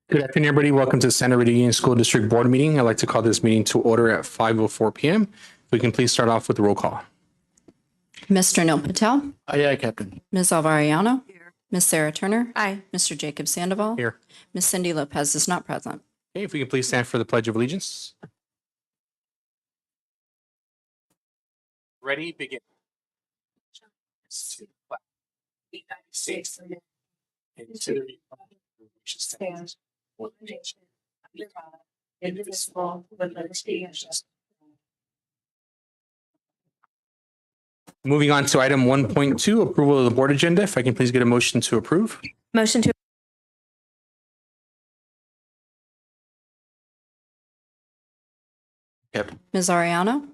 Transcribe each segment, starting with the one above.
Good afternoon, everybody. Welcome to Santa Rita Union School District Board meeting. I'd like to call this meeting to order at 5:04 p.m. If we can please start off with the roll call. Mr. Neil Patel, Aye, Captain. Ms. Alvariano, Ms. Sarah Turner. Aye. Mr. Jacob Sandoval. Here. Ms. Cindy Lopez is not present. Okay, if we can please stand for the Pledge of Allegiance. Ready, begin. To the flag of the United States of America and to the republic which stands one nation under God, indivisible, with liberty and justice. Moving on to item 1.2, approval of the board agenda. If I can please get a motion to approve. Motion to Captain. Ms. Ariano,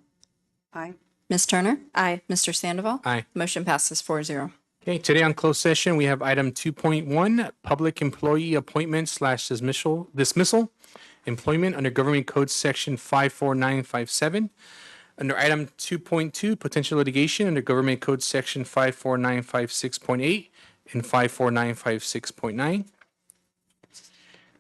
Aye. Ms. Turner, Aye. Mr. Sandoval. Aye. Motion passes 4-0. Okay, today on closed session, we have item 2.1, public employee appointment / dismissal, employment under Government Code Section 54957. Under item 2.2, potential litigation under Government Code Section 54956.8 and 54956.9.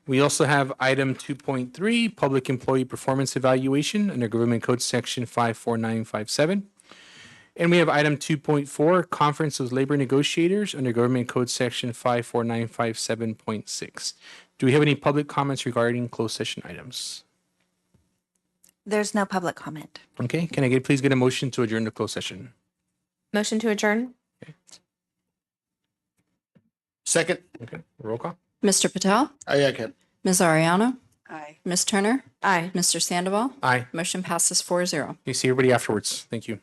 We also have item 2.3, public employee performance evaluation under Government Code Section 54957. And we have item 2.4, conference of labor negotiators under Government Code Section 54957.6. Do we have any public comments regarding closed session items? There's no public comment. Okay, can I please get a motion to adjourn the closed session? Motion to adjourn? Second. Okay, roll call. Mr. Patel, Aye, Captain. Ms. Ariano, Aye. Ms. Turner, Aye. Mr. Sandoval. Aye. Motion passes 4-0. You see everybody afterwards. Thank you.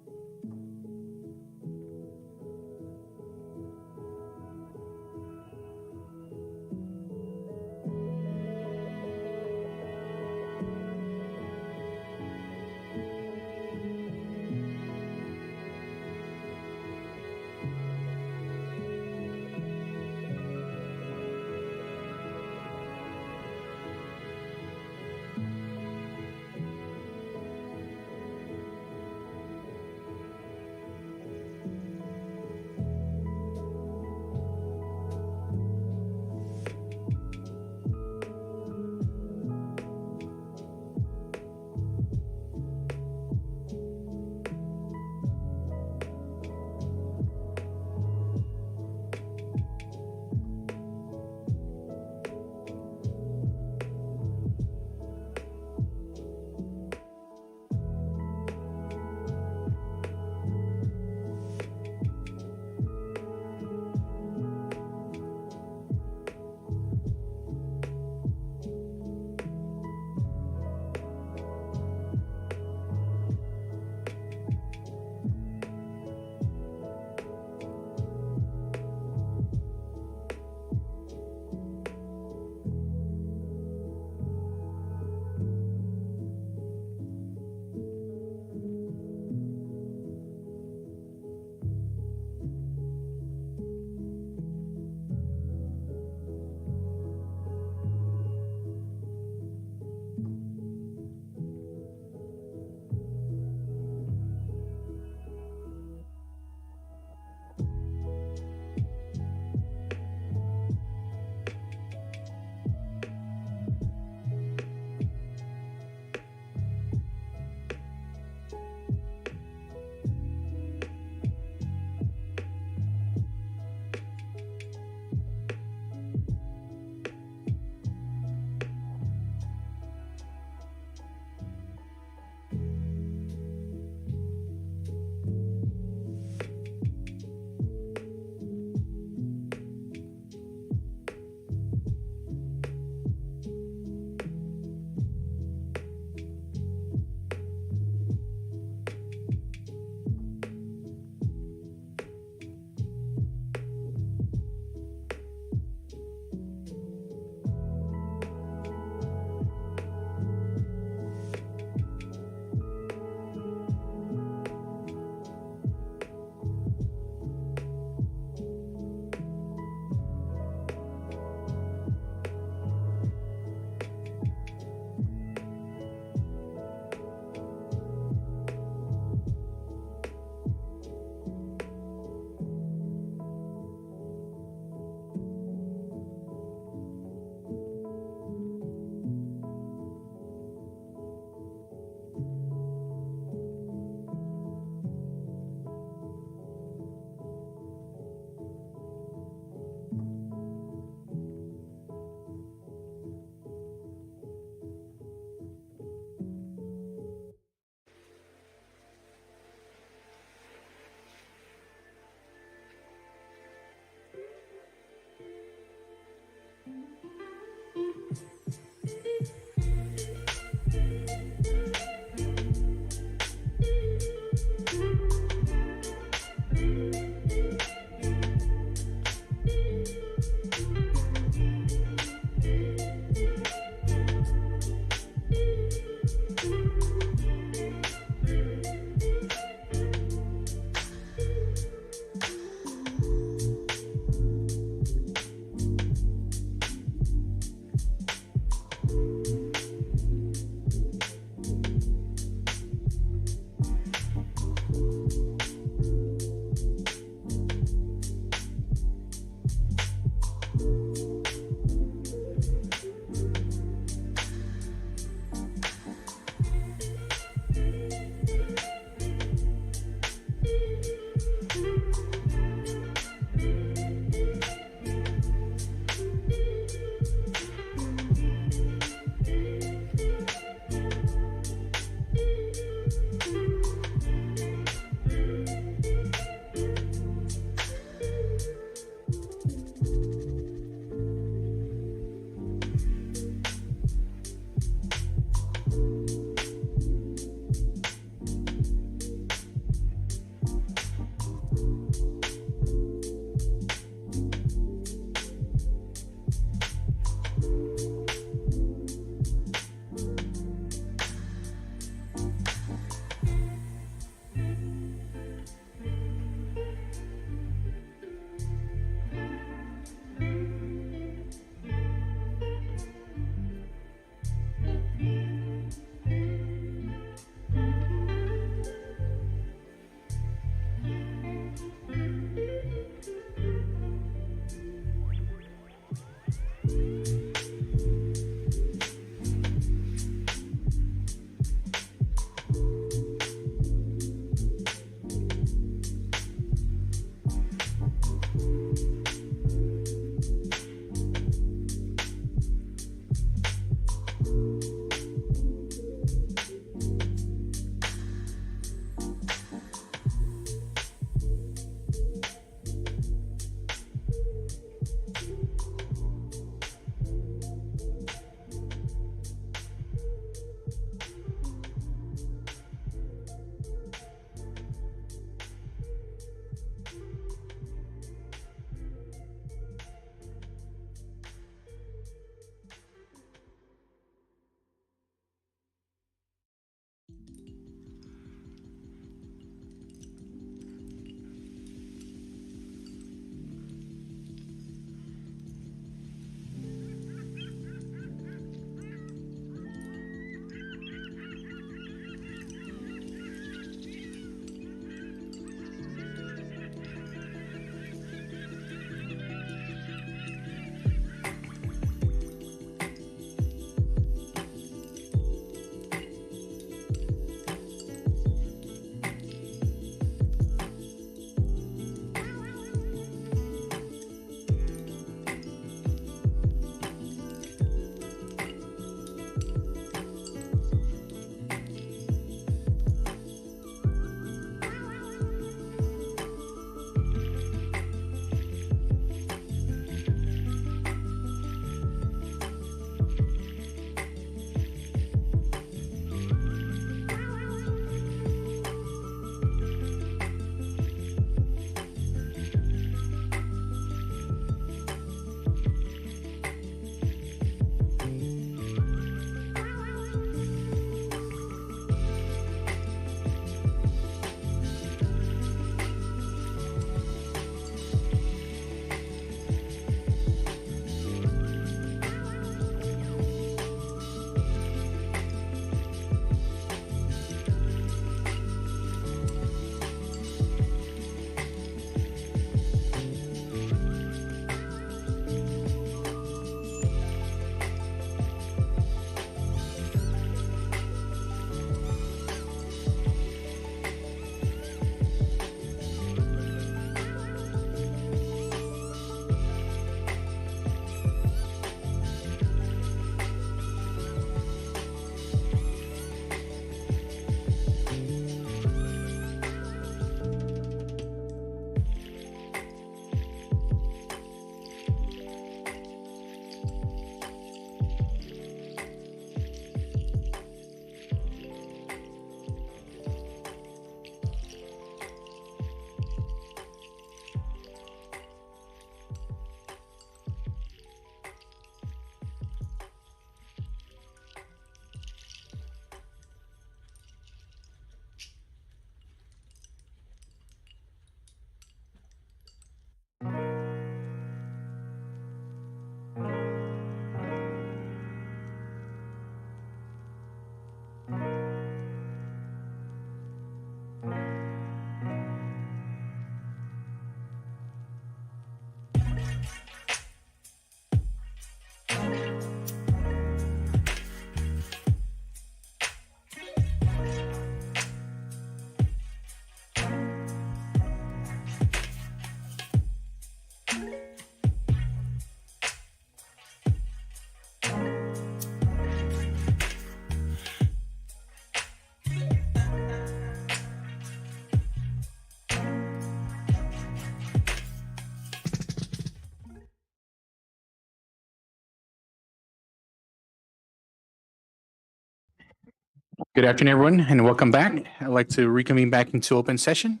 Good afternoon, everyone, and welcome back. I'd like to reconvene back into open session.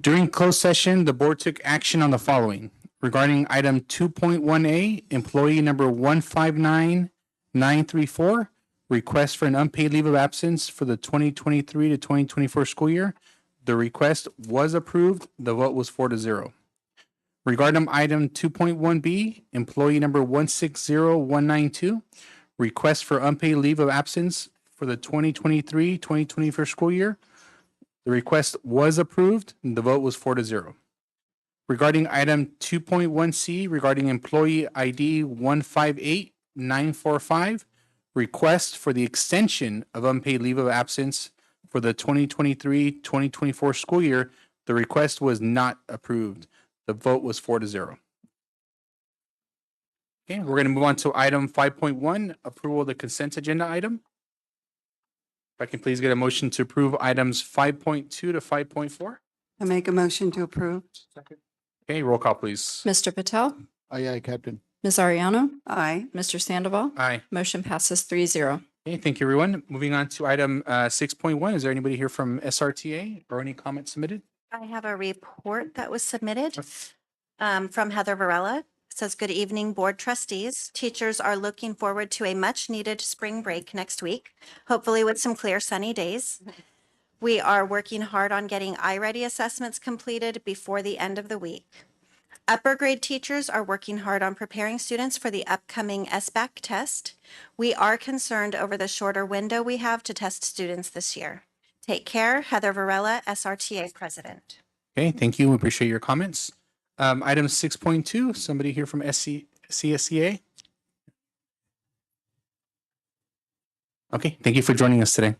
During closed session, the board took action on the following. Regarding item 2.1A, employee number 159934, request for an unpaid leave of absence for the 2023 to 2024 school year. The request was approved. The vote was 4-0. Regarding item 2.1B, employee number 160192, request for unpaid leave of absence for the 2023-2024 school year. The request was approved. And the vote was 4-0. Regarding item 2.1C, regarding employee ID 158945, request for the extension of unpaid leave of absence for the 2023-2024 school year. The request was not approved. The vote was 4-0. Okay, we're going to move on to item 5.1, approval of the consent agenda item. If I can please get a motion to approve items 5.2 to 5.4. I make a motion to approve. Okay, roll call, please. Mr. Patel, Aye, Captain. Ms. Ariano, Aye. Mr. Sandoval. Aye. Motion passes 3-0. Okay, thank you, everyone. Moving on to item 6.1. Is there anybody here from SRTA or any comments submitted? I have a report that was submitted from Heather Varela. It says, good evening, board trustees. Teachers are looking forward to a much needed spring break next week, hopefully with some clear sunny days. We are working hard on getting iReady assessments completed before the end of the week. Upper grade teachers are working hard on preparing students for the upcoming SBAC test. We are concerned over the shorter window we have to test students this year. Take care, Heather Varela, SRTA President. Okay, thank you. We appreciate your comments. Item 6.2, somebody here from CSEA? Okay, thank you for joining us today.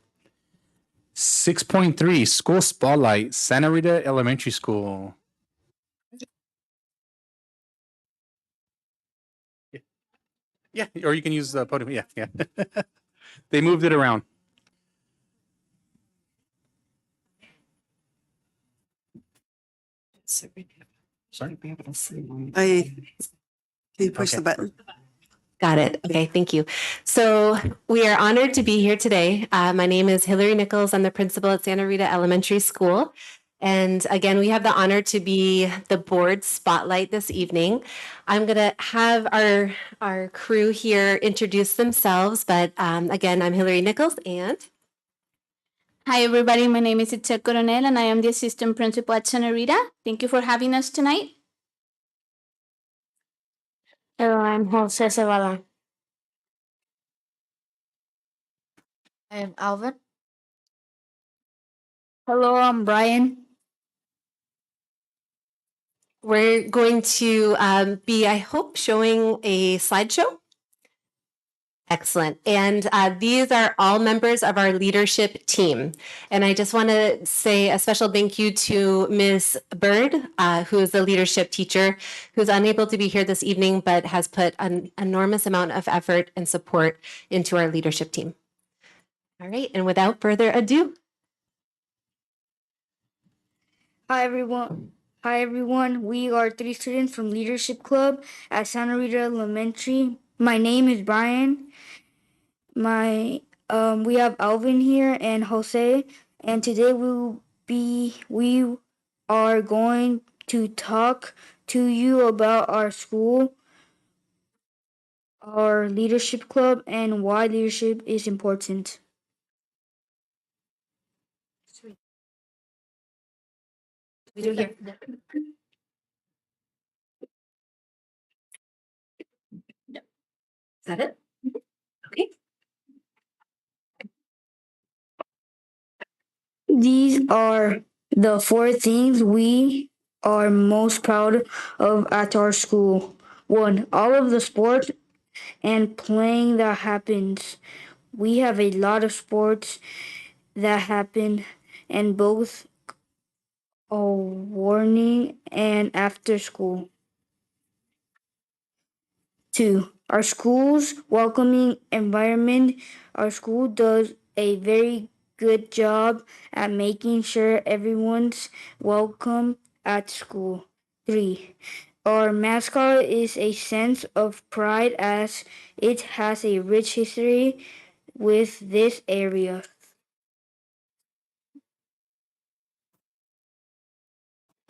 6.3, School Spotlight, Santa Rita Elementary School. Yeah, or you can use the podium. Yeah, yeah. They moved it around. Sorry. Can you push Okay. the button? Got it. Okay, thank you. So we are honored to be here today. My name is Hillary Nichols. I'm the principal at Santa Rita Elementary School. And again, we have the honor to be the board spotlight this evening. I'm going to have our crew here introduce themselves. But again, I'm Hillary Nichols and Hi, everybody. My name is Itzel Coronel, and I am the assistant principal at Santa Rita. Thank you for having us tonight. Hello, I'm Jose Zavala. I am Alvin. Hello, I'm Brian. we're going to be, I hope, showing a slideshow. Excellent. And these are all members of our leadership team. And I just want to say a special thank you to Ms. Bird, who is the leadership teacher, who's unable to be here this evening, but has put an enormous amount of effort and support into our leadership team. All right. And without further ado. Hi, everyone. We are 3 students from Leadership Club at Santa Rita Elementary. My name is Brian. We have Alvin here and Jose, and today we are going to talk to you about our school, our leadership club, and why leadership is important. We do here. Is that it? Okay. These are the 4 things we are most proud of at our school. 1, all of the sports and playing that happens. We have a lot of sports that happen in both morning and after school. 2, our school's welcoming environment. Our school does a very good job at making sure everyone's welcome at school. 3, our mascot is a sense of pride as it has a rich history with this area.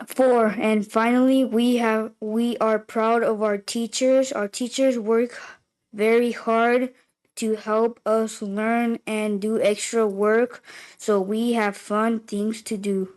4, and finally, we are proud of our teachers. Our teachers work very hard to help us learn and do extra work so we have fun things to do.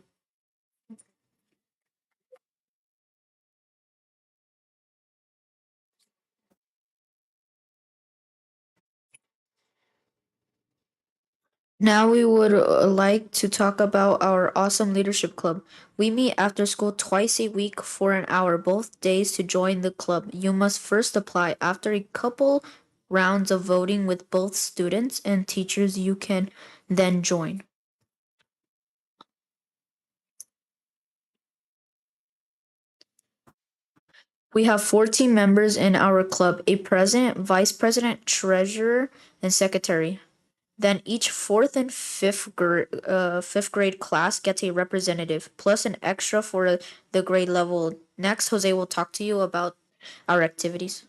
Now we would like to talk about our awesome leadership club. We meet after school twice a week for an hour, both days to join the club. You must first apply. After a couple rounds of voting with both students and teachers, you can then join. We have 14 members in our club, a president, vice president, treasurer, and secretary. Then each fourth and fifth grade class gets a representative, plus an extra for the grade level. Next, Jose will talk to you about our activities.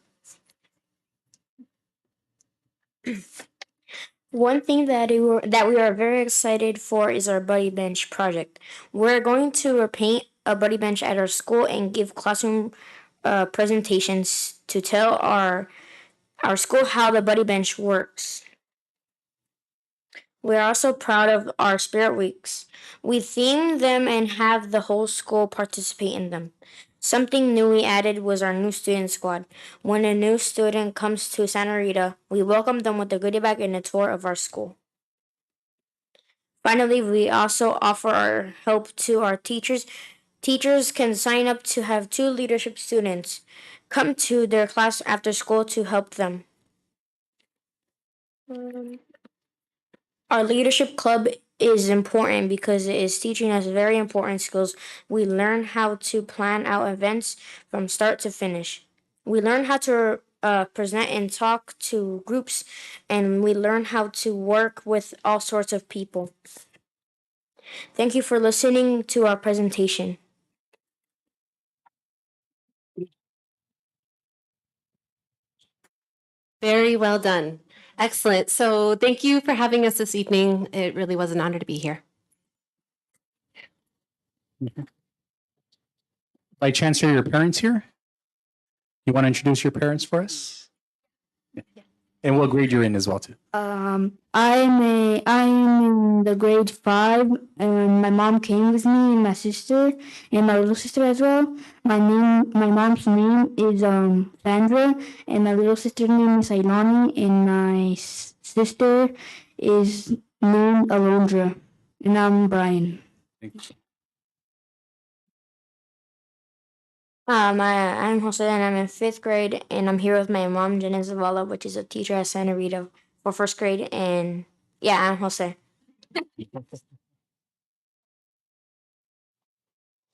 One thing that we are very excited for is our buddy bench project. We're going to paint a buddy bench at our school and give classroom presentations to tell our school how the buddy bench works. We're also proud of our spirit weeks. We theme them and have the whole school participate in them. Something new we added was our new student squad. When a new student comes to Santa Rita, we welcome them with a goodie bag and a tour of our school. Finally, we also offer our help to our teachers. Teachers can sign up to have 2 leadership students come to their class after school to help them. Our leadership club is important because it is teaching us very important skills. We learn how to plan out events from start to finish. We learn how to present and talk to groups, and we learn how to work with all sorts of people. Thank you for listening to our presentation. Very well done. Excellent. So thank you for having us this evening. It really was an honor to be here. By chance, are your parents here? You want to introduce your parents for us? Yeah. And what grade you're in as well, too? I'm in the grade 5, and my mom came with me, and my sister, and my little sister as well. My mom's name is Sandra, and my little sister's name is Ailani, and my sister is named Alondra, and I'm Brian. Thank you. I'm Jose, and I'm in 5th grade, and I'm here with my mom, Jenna Zavala, which is a teacher at Santa Rita for 1st grade, and yeah, I'm Jose.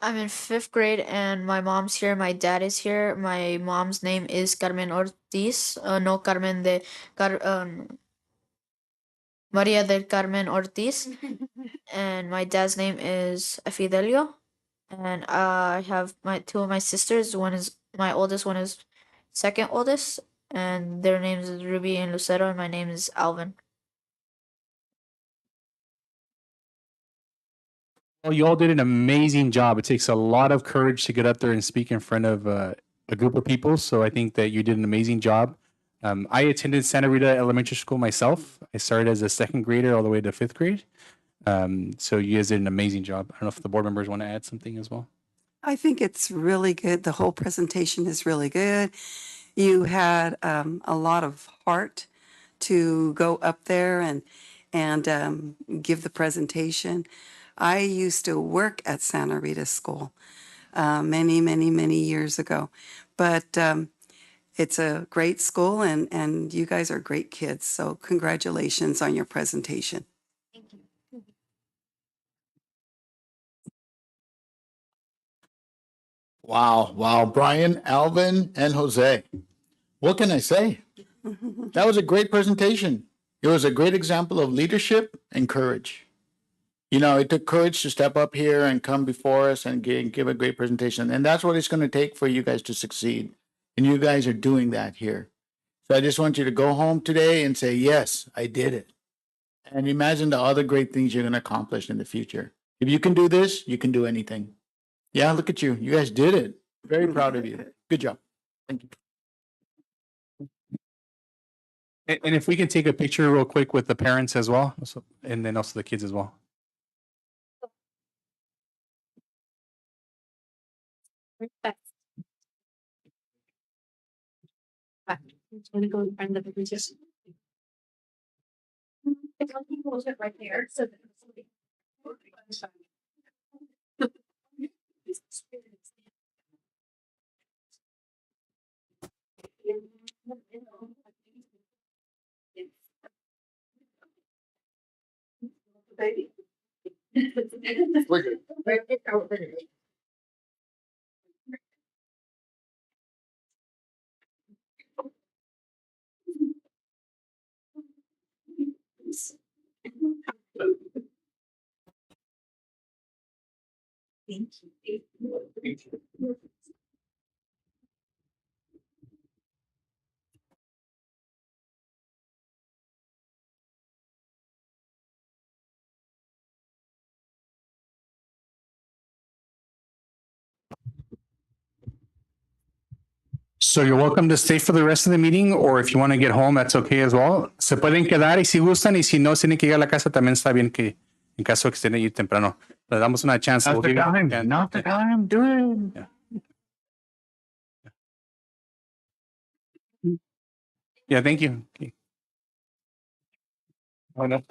I'm in 5th grade and my mom's here. My dad is here. My mom's name is Carmen Ortiz. No, Carmen de Maria del Carmen Ortiz. And my dad's name is Fidelio. And I have my 2 of my sisters. One is my oldest. One is second oldest. And their names is Ruby and Lucero. And my name is Alvin. Well, you all did an amazing job. It takes a lot of courage to get up there and speak in front of a group of people. So I think that you did an amazing job. I attended Santa Rita Elementary School myself. I started as a 2nd grader all the way to 5th grade. So you guys did an amazing job. I don't know if the board members want to add something as well. I think it's really good. The whole presentation is really good. You had a lot of heart to go up there and give the presentation. I used to work at Santa Rita School many years ago, but it's a great school and you guys are great kids. So congratulations on your presentation. Wow. Wow. Brian, Alvin, and Jose. What can I say? That was a great presentation. It was a great example of leadership and courage. You know, it took courage to step up here and come before us and give a great presentation. And that's what it's going to take for you guys to succeed. And you guys are doing that here. So I just want you to go home today and say, yes, I did it. And imagine the other great things you're going to accomplish in the future. If you can do this, you can do anything. Yeah, look at you. You guys did it. Very proud of you. Good job. Thank you. And if we can take a picture real quick with the parents as well, and then also the kids as well. Right there. So So you're welcome to stay for the rest of the meeting, or if you want to get home, that's okay as well. Se pueden quedar y si gustan, y si no, tienen que ir a la casa, también está bien que en caso que estén ahí temprano. Le damos una chance. Not the time. Not the time. Do it. Yeah, thank you. Okay. Oh, no.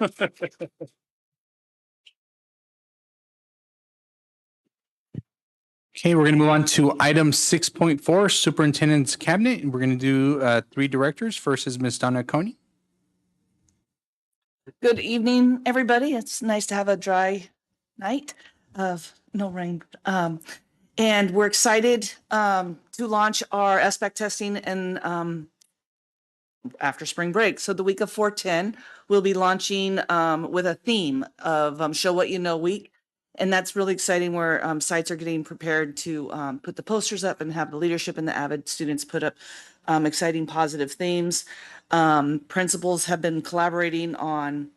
Okay, we're going to move on to item 6.4, Superintendent's Cabinet. And we're going to do 3 directors. First is Ms. Donna Coney. Good evening, everybody. It's nice to have a dry night of no rain. And we're excited to launch our SBAC testing and after spring break. So the week of 4/10, we'll be launching with a theme of Show What You Know Week. And that's really exciting where sites are getting prepared to put the posters up and have the leadership and the AVID students put up exciting positive themes. Principals have been collaborating on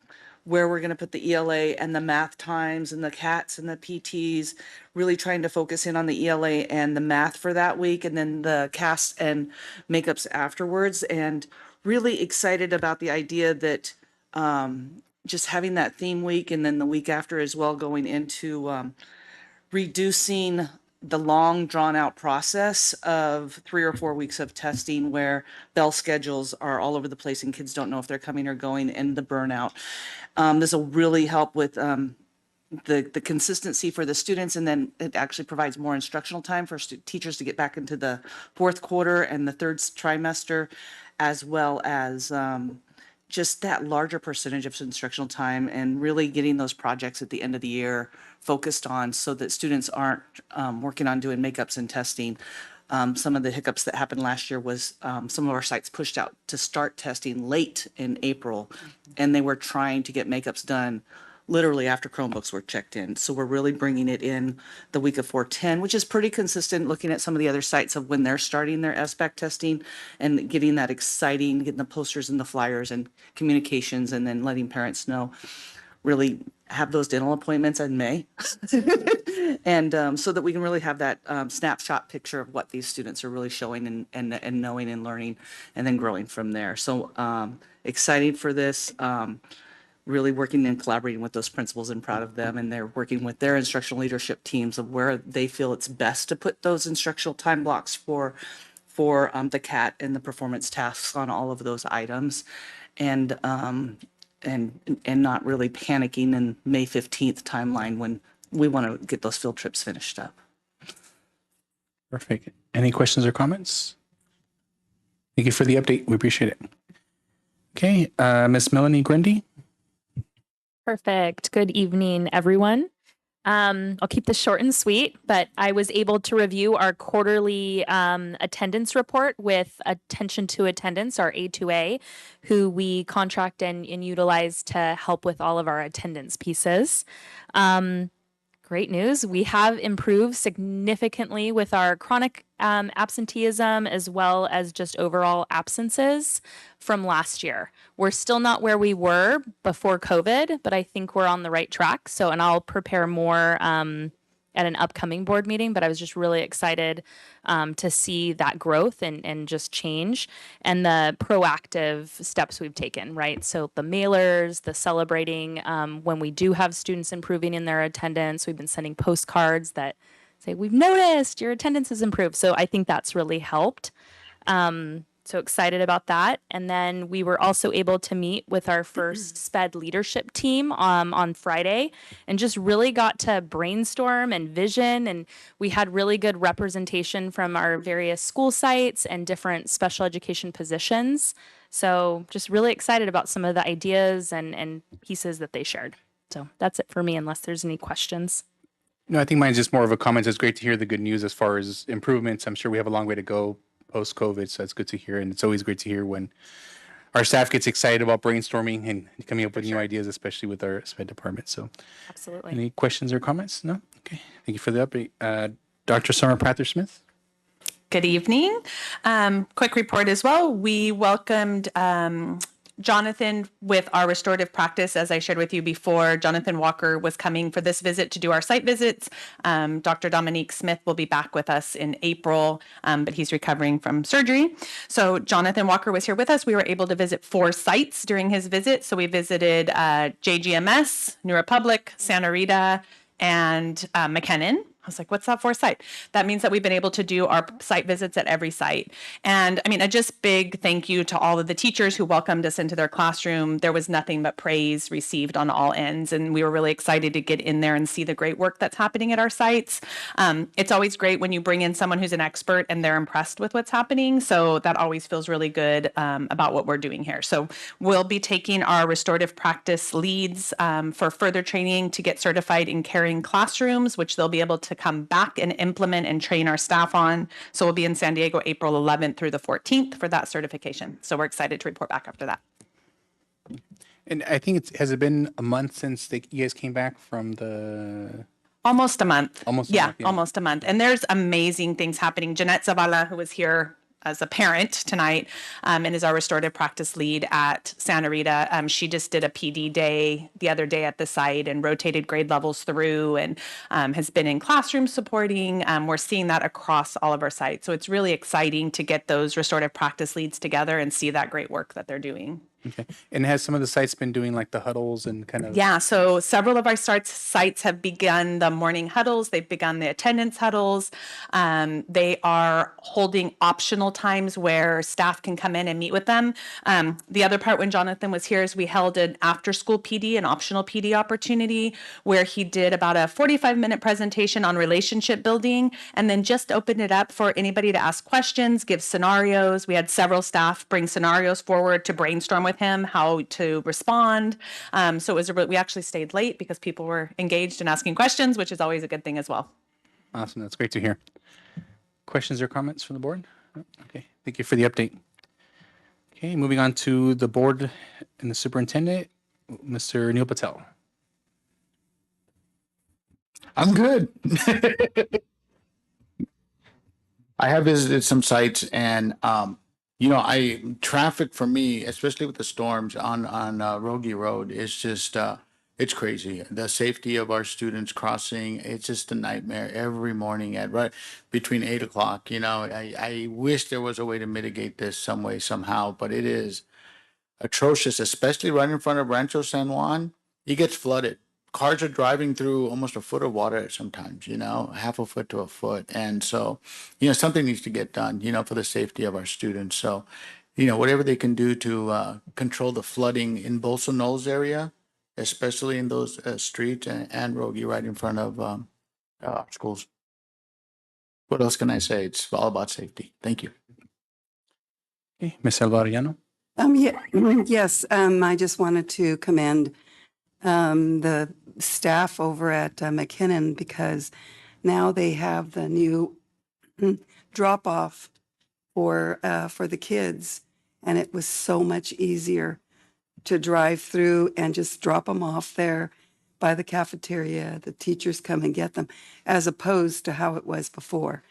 where we're going to put the ELA and the math times and the CATs and the PTs, really trying to focus in on the ELA and the math for that week, and then the casts and makeups afterwards. And really excited about the idea that just having that theme week and then the week after as well, going into reducing the long drawn out process of 3 or 4 weeks of testing where bell schedules are all over the place and kids don't know if they're coming or going, and the burnout. This will really help with the consistency for the students, and then it actually provides more instructional time for teachers to get back into the 4th quarter and the 3rd trimester, as well as just that larger percentage of instructional time and really getting those projects at the end of the year focused on so that students aren't working on doing makeups and testing. Some of the hiccups that happened last year was some of our sites pushed out to start testing late in April, and they were trying to get makeups done literally after Chromebooks were checked in. So we're really bringing it in the week of 4/10, which is pretty consistent looking at some of the other sites of when they're starting their SBAC testing and getting that exciting, getting the posters and the flyers and communications, and then letting parents know, really have those dental appointments in May. And so that we can really have that snapshot picture of what these students are really showing and knowing and learning and then growing from there. So excited for this. Really working and collaborating with those principals and proud of them. And they're working with their instructional leadership teams of where they feel it's best to put those instructional time blocks for the CAT and the performance tasks on all of those items. And not really panicking in May 15th timeline when we want to get those field trips finished up. Perfect. Any questions or comments? Thank you for the update. We appreciate it. Okay, Miss Melanie Grundy. Perfect. Good evening, everyone. I'll keep this short and sweet, but I was able to review our quarterly attendance report with Attention to Attendance, our A2A, who we contract and utilize to help with all of our attendance pieces. Great news. We have improved significantly with our chronic absenteeism as well as just overall absences from last year. We're still not where we were before COVID, but I think we're on the right track. So, and I'll prepare more at an upcoming board meeting, but I was just really excited to see that growth and just change and the proactive steps we've taken, right? So the mailers, the celebrating when we do have students improving in their attendance, we've been sending postcards that say, we've noticed your attendance has improved. So I think that's really helped. So excited about that. And then we were also able to meet with our first SPED leadership team on Friday and just really got to brainstorm and vision. And we had really good representation from our various school sites and different special education positions. So just really excited about some of the ideas and pieces that they shared. So that's it for me, unless there's any questions. No, I think mine's just more of a comment. It's great to hear the good news as far as improvements. I'm sure we have a long way to go post-COVID, so that's good to hear. And it's always great to hear when our staff gets excited about brainstorming and coming up with new ideas, especially with our SPED department. So Absolutely. any questions or comments? No? Okay. Thank you for the update. Dr. Summer Prather-Smith? Good evening. Quick report as well. We welcomed Jonathan with our restorative practice. As I shared with you before, Jonathan Walker was coming for this visit to do our site visits. Dr. Dominique Smith will be back with us in April, but he's recovering from surgery. So Jonathan Walker was here with us. We were able to visit 4 sites during his visit. So we visited JGMS, New Republic, Santa Rita, and McKinnon. I was like, what's that for site? That means that we've been able to do our site visits at every site. And I mean, a just big thank you to all of the teachers who welcomed us into their classroom. There was nothing but praise received on all ends. And we were really excited to get in there and see the great work that's happening at our sites. It's always great when you bring in someone who's an expert and they're impressed with what's happening. So that always feels really good about what we're doing here. So we'll be taking our restorative practice leads for further training to get certified in caring classrooms, which they'll be able to come back and implement and train our staff on. So we'll be in San Diego April 11th through the 14th for that certification. So we're excited to report back after that. And I think has it been a month since you guys came back from the... Almost a month. Almost a yeah, month, yeah. almost a month. And there's amazing things happening. Jeanette Zavala, who was here as a parent tonight and is our restorative practice lead at Santa Rita. She just did a PD day the other day at the site and rotated grade levels through and has been in classroom supporting. We're seeing that across all of our sites. So it's really exciting to get those restorative practice leads together and see that great work that they're doing. Okay. And has some of the sites been doing like the huddles and kind of... Yeah, so several of our sites have begun the morning huddles. They've begun the attendance huddles. They are holding optional times where staff can come in and meet with them. The other part when Jonathan was here is we held an after-school PD, an optional PD opportunity, where he did about a 45-minute presentation on relationship building and then just opened it up for anybody to ask questions, give scenarios. We had several staff bring scenarios forward to brainstorm with him how to respond. So it was we actually stayed late because people were engaged in asking questions, which is always a good thing as well. Awesome. That's great to hear. Questions or comments from the board? Okay. Thank you for the update. Okay. Moving on to the board and the superintendent, Mr. Neil Patel. I'm good. I have visited some sites and, traffic for me, especially with the storms on Rogie Road, is just, it's crazy. The safety of our students crossing, it's just a nightmare every morning at right between 8 o'clock. I wish there was a way to mitigate this some way, somehow, but it is atrocious, especially right in front of Rancho San Juan. It gets flooded. Cars are driving through almost a foot of water sometimes, half a foot to a foot. And so, something needs to get done, for the safety of our students. So, whatever they can do to control the flooding in Bolson Knolls area, especially in those streets and Rogie right in front of our schools. What else can I say? It's all about safety. Thank you. Okay. Ms. Alvarado. Yes, I just wanted to commend the staff over at McKinnon because now they have the new drop off for the kids, and it was so much easier to drive through and just drop them off there by the cafeteria, the teachers come and get them, as opposed to how it was before.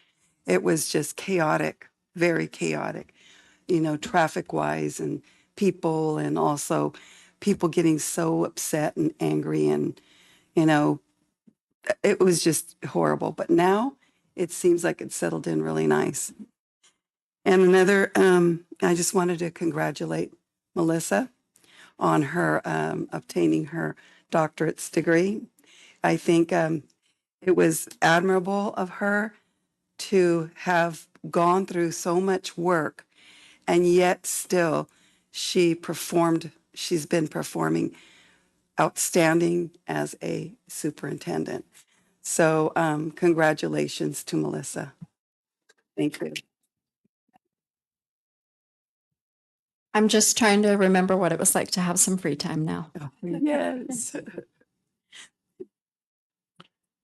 It was just chaotic, very chaotic, traffic wise and people, and also people getting so upset and angry, and, it was just horrible. But now it seems like it's settled in really nice. And another, I just wanted to congratulate Melissa on her obtaining her doctorate's degree. I think it was admirable of her to have gone through so much work, and yet still she's been performing outstanding as a superintendent. So congratulations to Melissa. Thank you. I'm just trying to remember what it was like to have some free time now. Yes.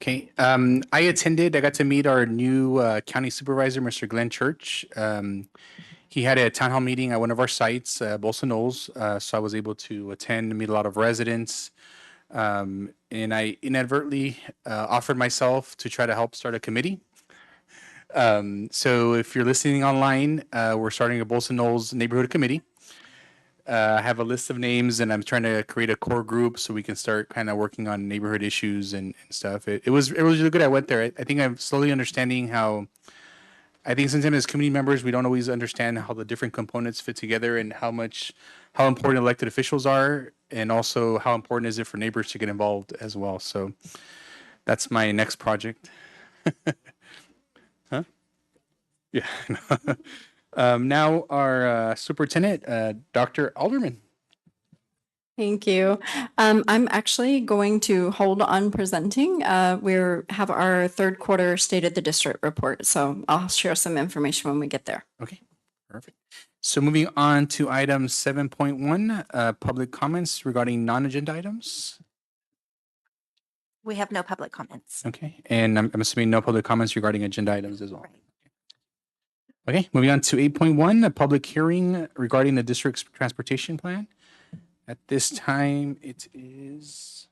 Okay, I got to meet our new county supervisor, Mr. Glenn Church. He had a town hall meeting at one of our sites, Bolsa Knolls, so I was able to attend and meet a lot of residents. And I inadvertently offered myself to try to help start a committee. So if you're listening online, we're starting a Bolsa Knolls neighborhood committee. I have a list of names, and I'm trying to create a core group so we can start kind of working on neighborhood issues and stuff. It was really good. I went there. I think I'm slowly understanding how. I think sometimes as community members, we don't always understand how the different components fit together and how important elected officials are, and also how important is it for neighbors to get involved as well. So that's my next project. Huh? Yeah. Now our superintendent, Dr. Alderman. Thank you. I'm actually going to hold on presenting. We have our third quarter State of the District report, so I'll share some information when we get there. Okay, perfect. So moving on to item 7.1, public comments regarding non-agenda items. We have no public comments. Okay, and I'm assuming no public comments regarding agenda items as well. Okay, moving on to 8.1, a public hearing regarding the district's transportation plan. At this time, it is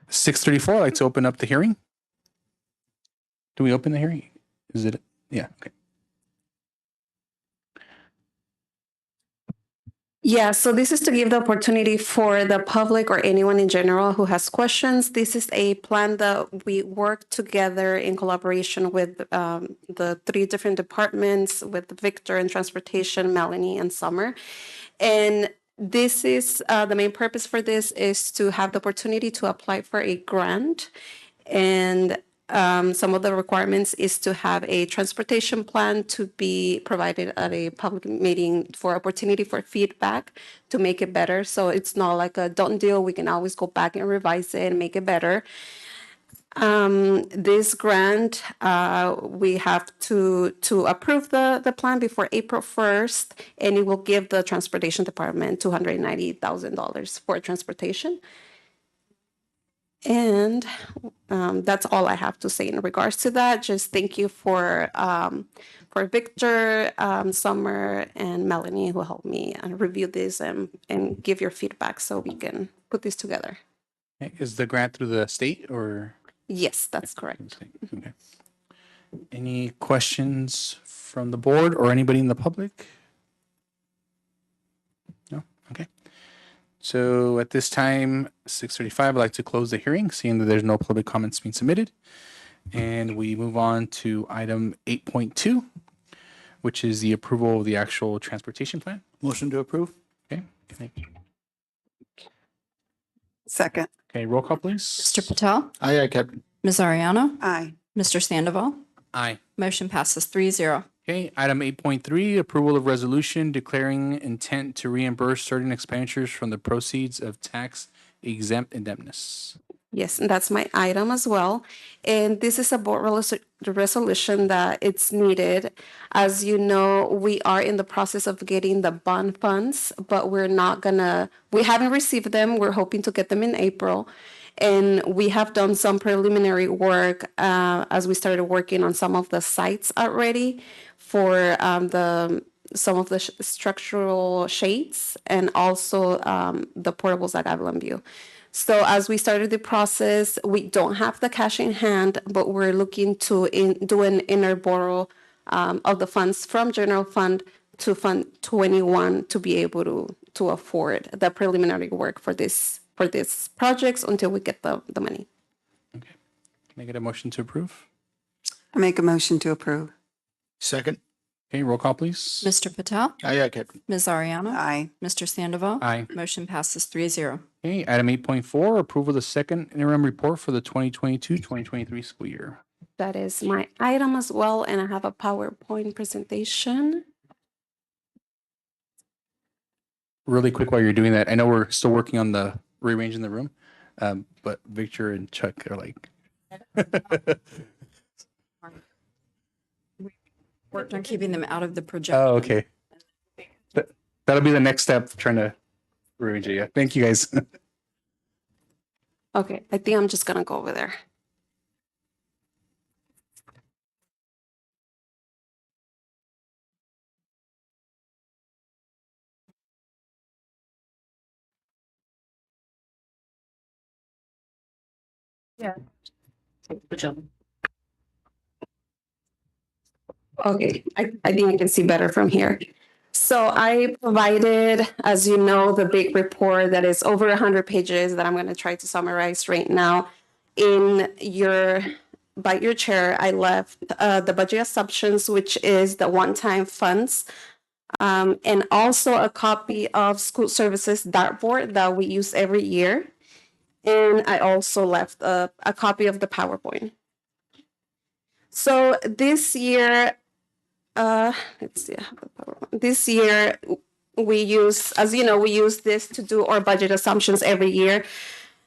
6:34. I'd like to open up the hearing. Do we open the hearing? Is it? Yeah, okay. Yeah, so this is to give the opportunity for the public or anyone in general who has questions. This is a plan that we work together in collaboration with the three different departments, with Victor in transportation, Melanie, and Summer. And this is the main purpose for this is to have the opportunity to apply for a grant. And some of the requirements is to have a transportation plan to be provided at a public meeting for opportunity for feedback to make it better. So it's not like a done deal. We can always go back and revise it and make it better. This grant, we have to approve the plan before April 1st, and it will give the transportation department $290,000 for transportation. And that's all I have to say in regards to that. Just thank you for Victor, Summer, and Melanie who helped me review this and give your feedback so we can put this together. Is the grant through the state or? Yes, that's correct. Okay. Any questions from the board or anybody in the public? No? Okay. So at this time, 6:35, I'd like to close the hearing, seeing that there's no public comments being submitted. And we move on to item 8.2, which is the approval of the actual transportation plan. Motion to approve. Okay. Thank you. Second. Okay, roll call, please. Mr. Patel, Aye, Captain. Ms. Ariano, Aye. Mr. Sandoval, Aye. motion passes 3-0. Okay, item 8.3, approval of resolution declaring intent to reimburse certain expenditures from the proceeds of tax exempt indemnus. Yes, and that's my item as well. And this is a board resolution that it's needed. As you know, we are in the process of getting the bond funds, but we haven't received them. We're hoping to get them in April. And we have done some preliminary work as we started working on some of the sites already for some of the structural shades and also the portables at Avalon View. So as we started the process, we don't have the cash in hand, but we're looking to do an inner borrow of the funds from general fund to fund 21 to be able to afford the preliminary work for this projects until we get the money. Okay. Can I get a motion to approve? I make a motion to approve. Second. Okay, roll call, please. Mr. Patel, Aye, Captain. Ms. Ariano, Aye. Mr. Sandoval. Aye. Motion passes 3-0. Okay, item 8.4, approval of the second interim report for the 2022-2023 school year. That is my item as well, and I have a PowerPoint presentation. Really quick while you're doing that, I know we're still working on the rearranging the room, but Victor and Chuck are like. Worked on keeping them out of the projector. Oh, okay. That'll be the next step, trying to rearrange it. Yeah. Thank you, guys. Okay, I think I'm just gonna go over there. Okay, I think you can see better from here. So I provided, as you know, the big report that is over 100 pages that I'm going to try to summarize right now. By your chair, I left the budget assumptions, which is the one-time funds, and also a copy of school services dartboard that we use every year. And I also left a copy of the PowerPoint. So this year, let's see, I have the PowerPoint. This year, we use this to do our budget assumptions every year.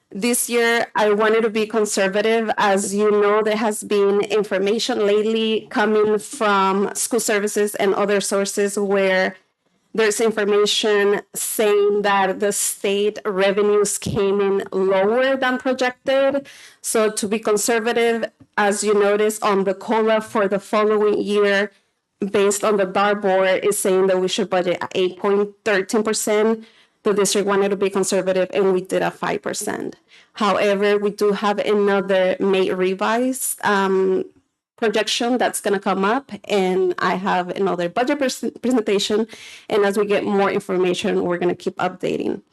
This year, I wanted to be conservative. As you know, there has been information lately coming from school services and other sources where there's information saying that the state revenues came in lower than projected. So to be conservative, as you notice on the COLA for the following year, based on the dartboard, is saying that we should budget at 8.13%. The district wanted to be conservative, and we did a 5%. However, we do have another May revised projection that's going to come up, and I have another budget presentation. And as we get more information, we're going to keep updating.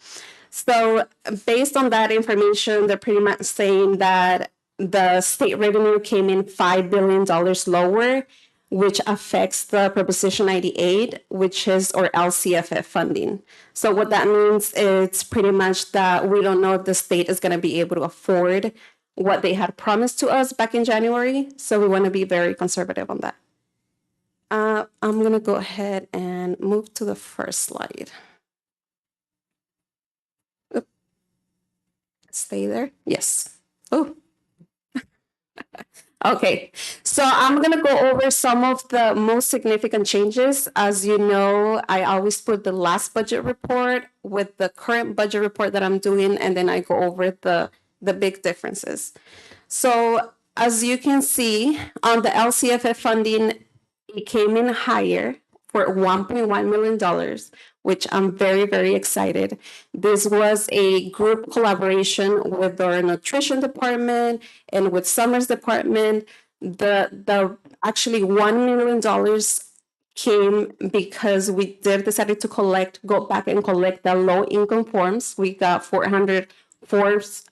So based on that information, they're pretty much saying that the state revenue came in $5 billion lower, which affects the Proposition 98, which is our LCFF funding. So what that means is pretty much that we don't know if the state is going to be able to afford what they had promised to us back in January. So we want to be very conservative on that. I'm going to go ahead and move to the first slide. Oop. Stay there. Yes. Oh. Okay, so I'm going to go over some of the most significant changes. As you know, I always put the last budget report with the current budget report that I'm doing, and then I go over the big differences. So as you can see, on the LCFF funding, it came in higher for $1.1 million, which I'm very, very excited. This was a group collaboration with our nutrition department and with Summers department. The actually $1 million came because we decided to go back and collect the low income forms. We got 400 forms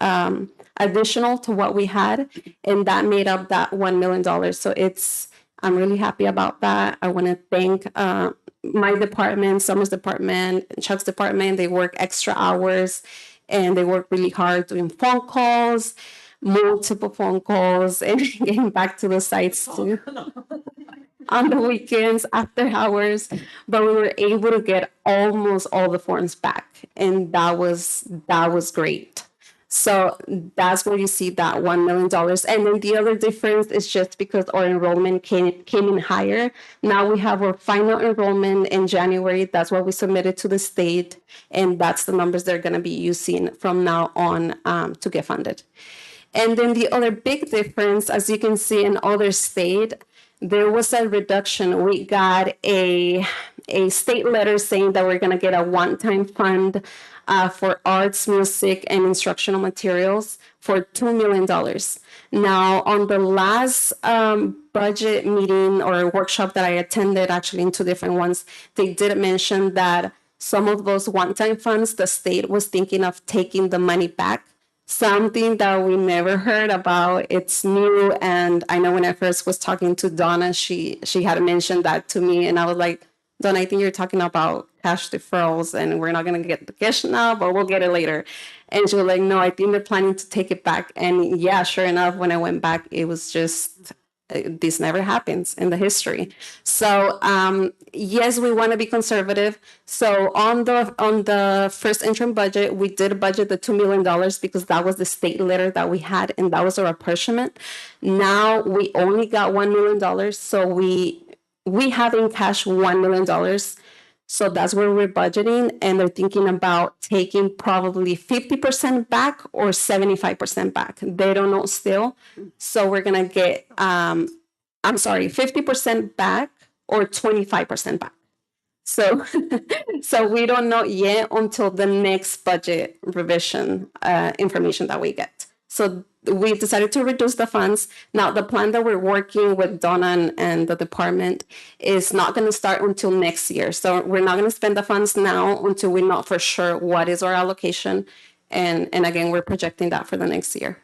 additional to what we had, and that made up that $1 million. So I'm really happy about that. I want to thank my department, Summers department, Chuck's department. They work extra hours, and they work really hard doing phone calls, multiple phone calls, and getting back to the sites too on the weekends, after hours. But we were able to get almost all the forms back, and that was great. So that's where you see that $1 million. And then the other difference is just because our enrollment came in higher. Now we have our final enrollment in January. That's what we submitted to the state. And that's the numbers they're going to be using from now on to get funded. And then the other big difference, as you can see in other state, there was a reduction. We got a a state letter saying that we're going to get a one-time fund for arts, music, and instructional materials for $2 million. Now, on the last budget meeting or workshop that I attended, actually in two different ones, they did mention that some of those one-time funds, the state was thinking of taking the money back. Something that we never heard about. It's new, and I know when I first was talking to Donna, she had mentioned that to me, and I was like, Donna, I think you're talking about cash deferrals, and we're not going to get the cash now, but we'll get it later. And she was like, no, I think they're planning to take it back. And yeah, sure enough, when I went back, it was just this never happens in the history. So yes, we want to be conservative. So on the first interim budget, we did budget the $2 million because that was the state letter that we had, and that was our apportionment. Now we only got $1 million, so we have in cash $1 million. So that's where we're budgeting, and they're thinking about taking probably 50% back or 75% back. They don't know still. So we're going to get, 50% back or 25% back. So, so we don't know yet until the next budget revision information that we get. So we decided to reduce the funds. Now, the plan that we're working with Donna and the department is not going to start until next year. So we're not going to spend the funds now until we know for sure what is our allocation. And again, we're projecting that for the next year.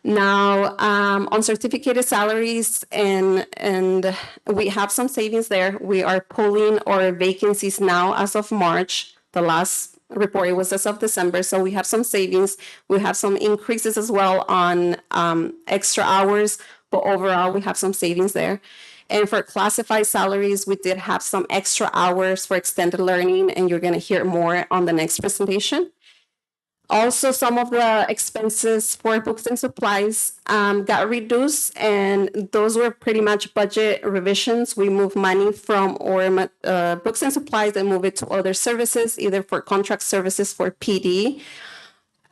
Now, on certificated salaries, and we have some savings there. We are pulling our vacancies now as of March. The last report it was as of December, so we have some savings. We have some increases as well on extra hours, but overall we have some savings there. And for classified salaries, we did have some extra hours for extended learning, and you're going to hear more on the next presentation. Also, some of the expenses for books and supplies got reduced, and those were pretty much budget revisions. We moved money from our books and supplies and move it to other services, either for contract services for PD,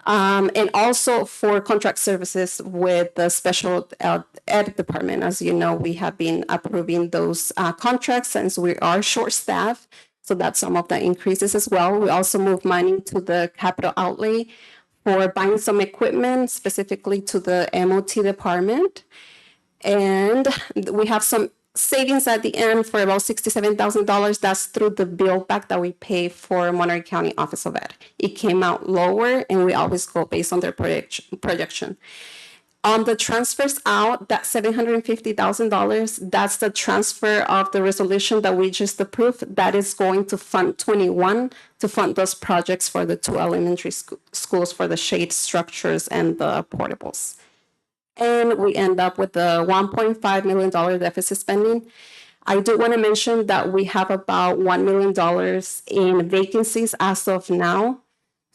and also for contract services with the special ed department. As you know, we have been approving those contracts since we are short-staffed. So that's some of the increases as well. We also moved money to the capital outlay for buying some equipment, specifically to the MOT department. And we have some savings at the end for about $67,000. That's through the bill back that we pay for Monterey County Office of Ed. It came out lower, and we always go based on their projection. On the transfers out, that $750,000, that's the transfer of the resolution that we just approved. That is going to Fund 21 to fund those projects for the two elementary schools for the shade structures and the portables. And we end up with the $1.5 million deficit spending. I do want to mention that we have about $1 million in vacancies as of now.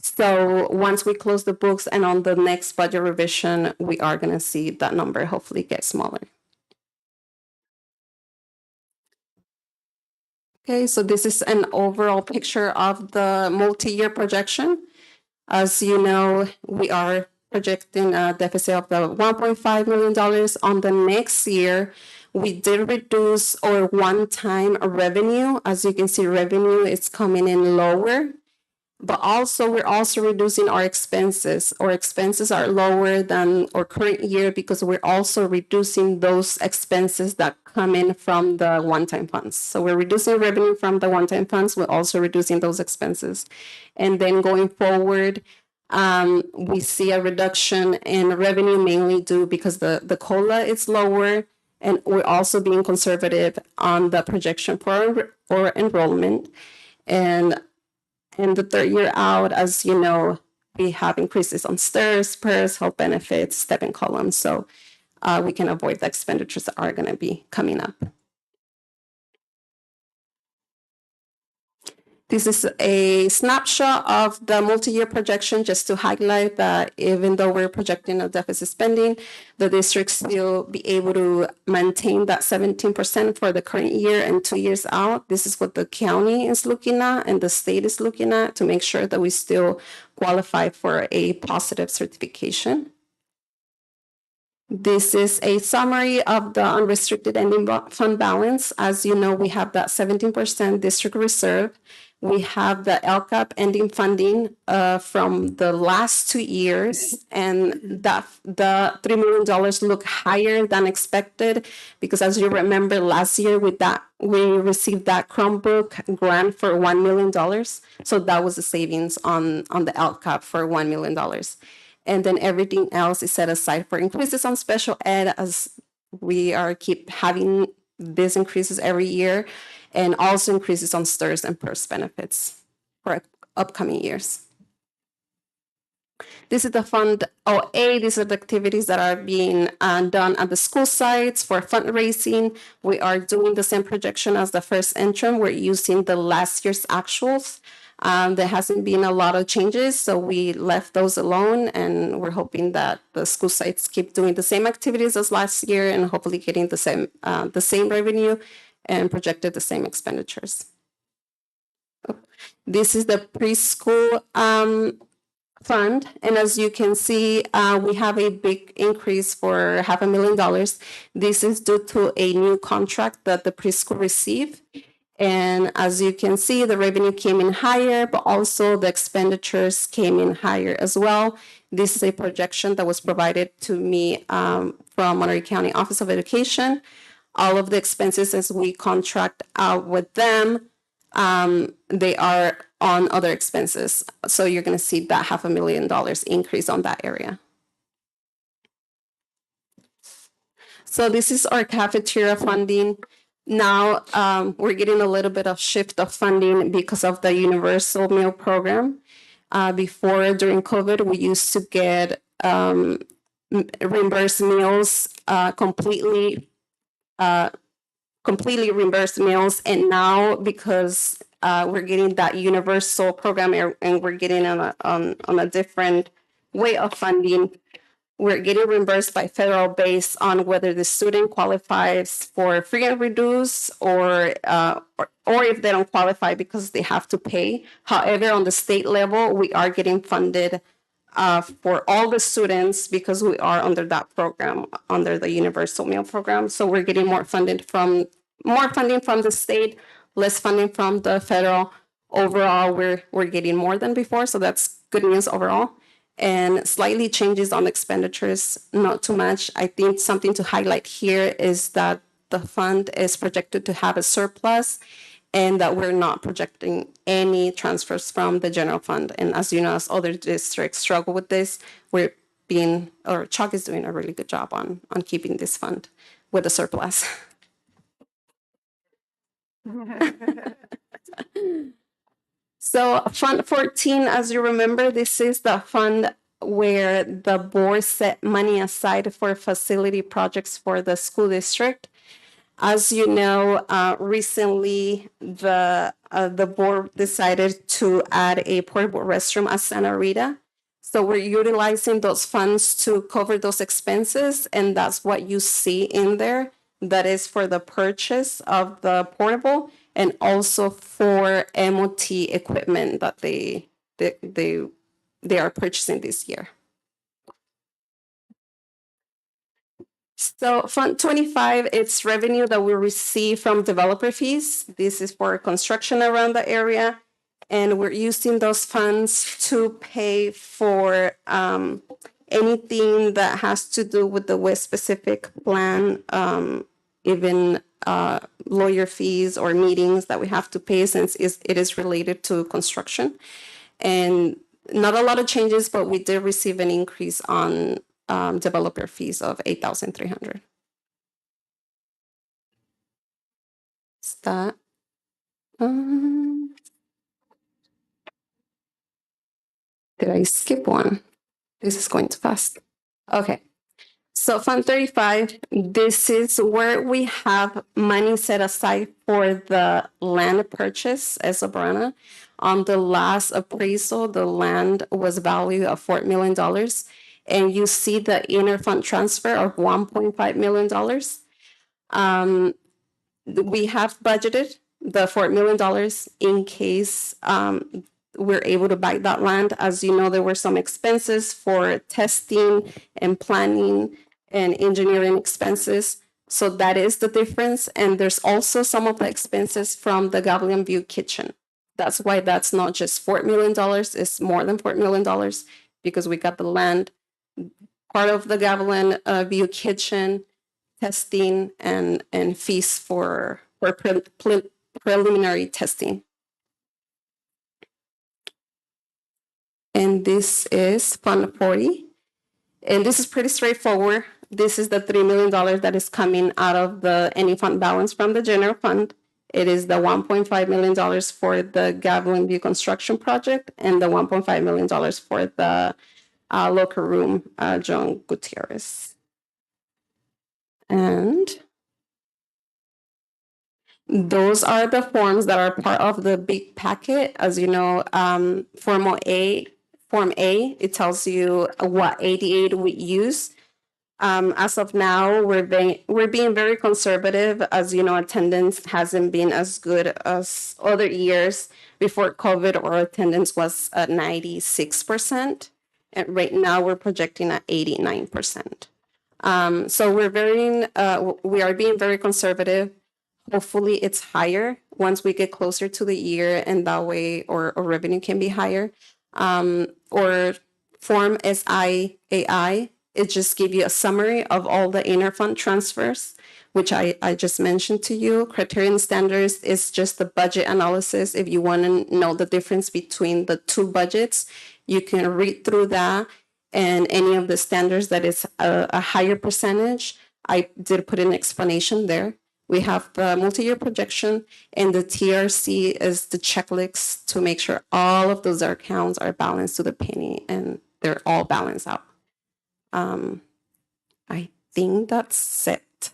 So once we close the books and on the next budget revision, we are going to see that number hopefully get smaller. Okay, so this is an overall picture of the multi-year projection. As you know, we are projecting a deficit of the $1.5 million on the next year. We did reduce our one-time revenue. As you can see, revenue is coming in lower. But also, we're also reducing our expenses. Our expenses are lower than our current year because we're also reducing those expenses that come in from the one-time funds. So we're reducing revenue from the one-time funds. We're also reducing those expenses. And then going forward, we see a reduction in revenue mainly due because the COLA is lower. And we're also being conservative on the projection for enrollment. And in the third year out, as you know, we have increases on STIRS, PERS, health benefits, step-in columns. So we can avoid the expenditures that are going to be coming up. This is a snapshot of the multi-year projection just to highlight that even though we're projecting a deficit spending, the district still be able to maintain that 17% for the current year and 2 years out. This is what the county is looking at and the state is looking at to make sure that we still qualify for a positive certification. This is a summary of the unrestricted ending fund balance. As you know, we have that 17% district reserve. We have the LCAP ending funding from the last 2 years, and that the $3 million look higher than expected because, as you remember, last year with that we received that Chromebook grant for $1 million. So that was the savings on the LCAP for $1 million. And then everything else is set aside for increases on special ed, as we are keep having these increases every year, and also increases on STIRS and PERS benefits for upcoming years. This is the Fund OA. These are the activities that are being done at the school sites for fundraising. We are doing the same projection as the first interim. We're using the last year's actuals. There hasn't been a lot of changes, so we left those alone, and we're hoping that the school sites keep doing the same activities as last year and hopefully getting the same revenue and projected the same expenditures. This is the preschool fund, and as you can see, we have a big increase for $500,000. This is due to a new contract that the preschool received. And as you can see, the revenue came in higher, but also the expenditures came in higher as well. This is a projection that was provided to me from Monterey County Office of Education. All of the expenses, as we contract out with them, they are on other expenses. So you're going to see that $500,000 increase on that area. So this is our cafeteria funding. Now we're getting a little bit of shift of funding because of the universal meal program. Before, during COVID, we used to get reimbursed meals, completely reimbursed meals, and now because we're getting that universal program and we're getting on a different way of funding, we're getting reimbursed by federal based on whether the student qualifies for free and reduced or if they don't qualify because they have to pay. However, on the state level, we are getting funded for all the students because we are under that program, under the universal meal program. So we're getting more funding from the state, less funding from the federal. Overall, we're getting more than before, so that's good news overall. And slightly changes on expenditures, not too much. I think something to highlight here is that the fund is projected to have a surplus and that we're not projecting any transfers from the general fund. And as you know, as other districts struggle with this, Chalk is doing a really good job on keeping this fund with a surplus. So Fund 14, as you remember, this is the fund where the board set money aside for facility projects for the school district. As you know, recently the board decided to add a portable restroom at Santa Rita. So we're utilizing those funds to cover those expenses, and that's what you see in there. That is for the purchase of the portable and also for MOT equipment that they are purchasing this year. So Fund 25, it's revenue that we receive from developer fees. This is for construction around the area. And we're using those funds to pay for anything that has to do with the West Pacific plan, even lawyer fees or meetings that we have to pay since it is related to construction. And not a lot of changes, but we did receive an increase on developer fees of $8,300. Is that? Did I skip one? This is going too fast. Okay. So Fund 35, this is where we have money set aside for the land purchase as Sobrana. On the last appraisal, the land was valued at $4 million. And you see the interfund transfer of $1.5 million. We have budgeted the $4 million in case we're able to buy that land. As you know, there were some expenses for testing and planning and engineering expenses. So that is the difference. And there's also some of the expenses from the Gavilan View Kitchen. That's why that's not just $4 million, it's more than $4 million because we got the land, part of the Gavilan View Kitchen, testing and fees for preliminary testing. And this is Fund 40. And this is pretty straightforward. This is the $3 million that is coming out of the any fund balance from the general fund. It is the $1.5 million for the Gavilan View construction project and the $1.5 million for the locker room, John Gutierrez. And those are the forms that are part of the big packet. As you know, Form A, it tells you what ADA we use. As of now, we're being very conservative. As you know, attendance hasn't been as good as other years. Before COVID, our attendance was at 96%. And right now we're projecting at 89%. So we are being very conservative. Hopefully it's higher once we get closer to the year, and that way our revenue can be higher. Or Form SIAI, it just gives you a summary of all the interfund transfers, which I just mentioned to you. Criterion standards is just the budget analysis. If you want to know the difference between the two budgets, you can read through that, and any of the standards that is a higher percentage, I did put an explanation there. We have the multi-year projection, and the TRC is the checklist to make sure all of those accounts are balanced to the penny and they're all balanced out. I think that's it.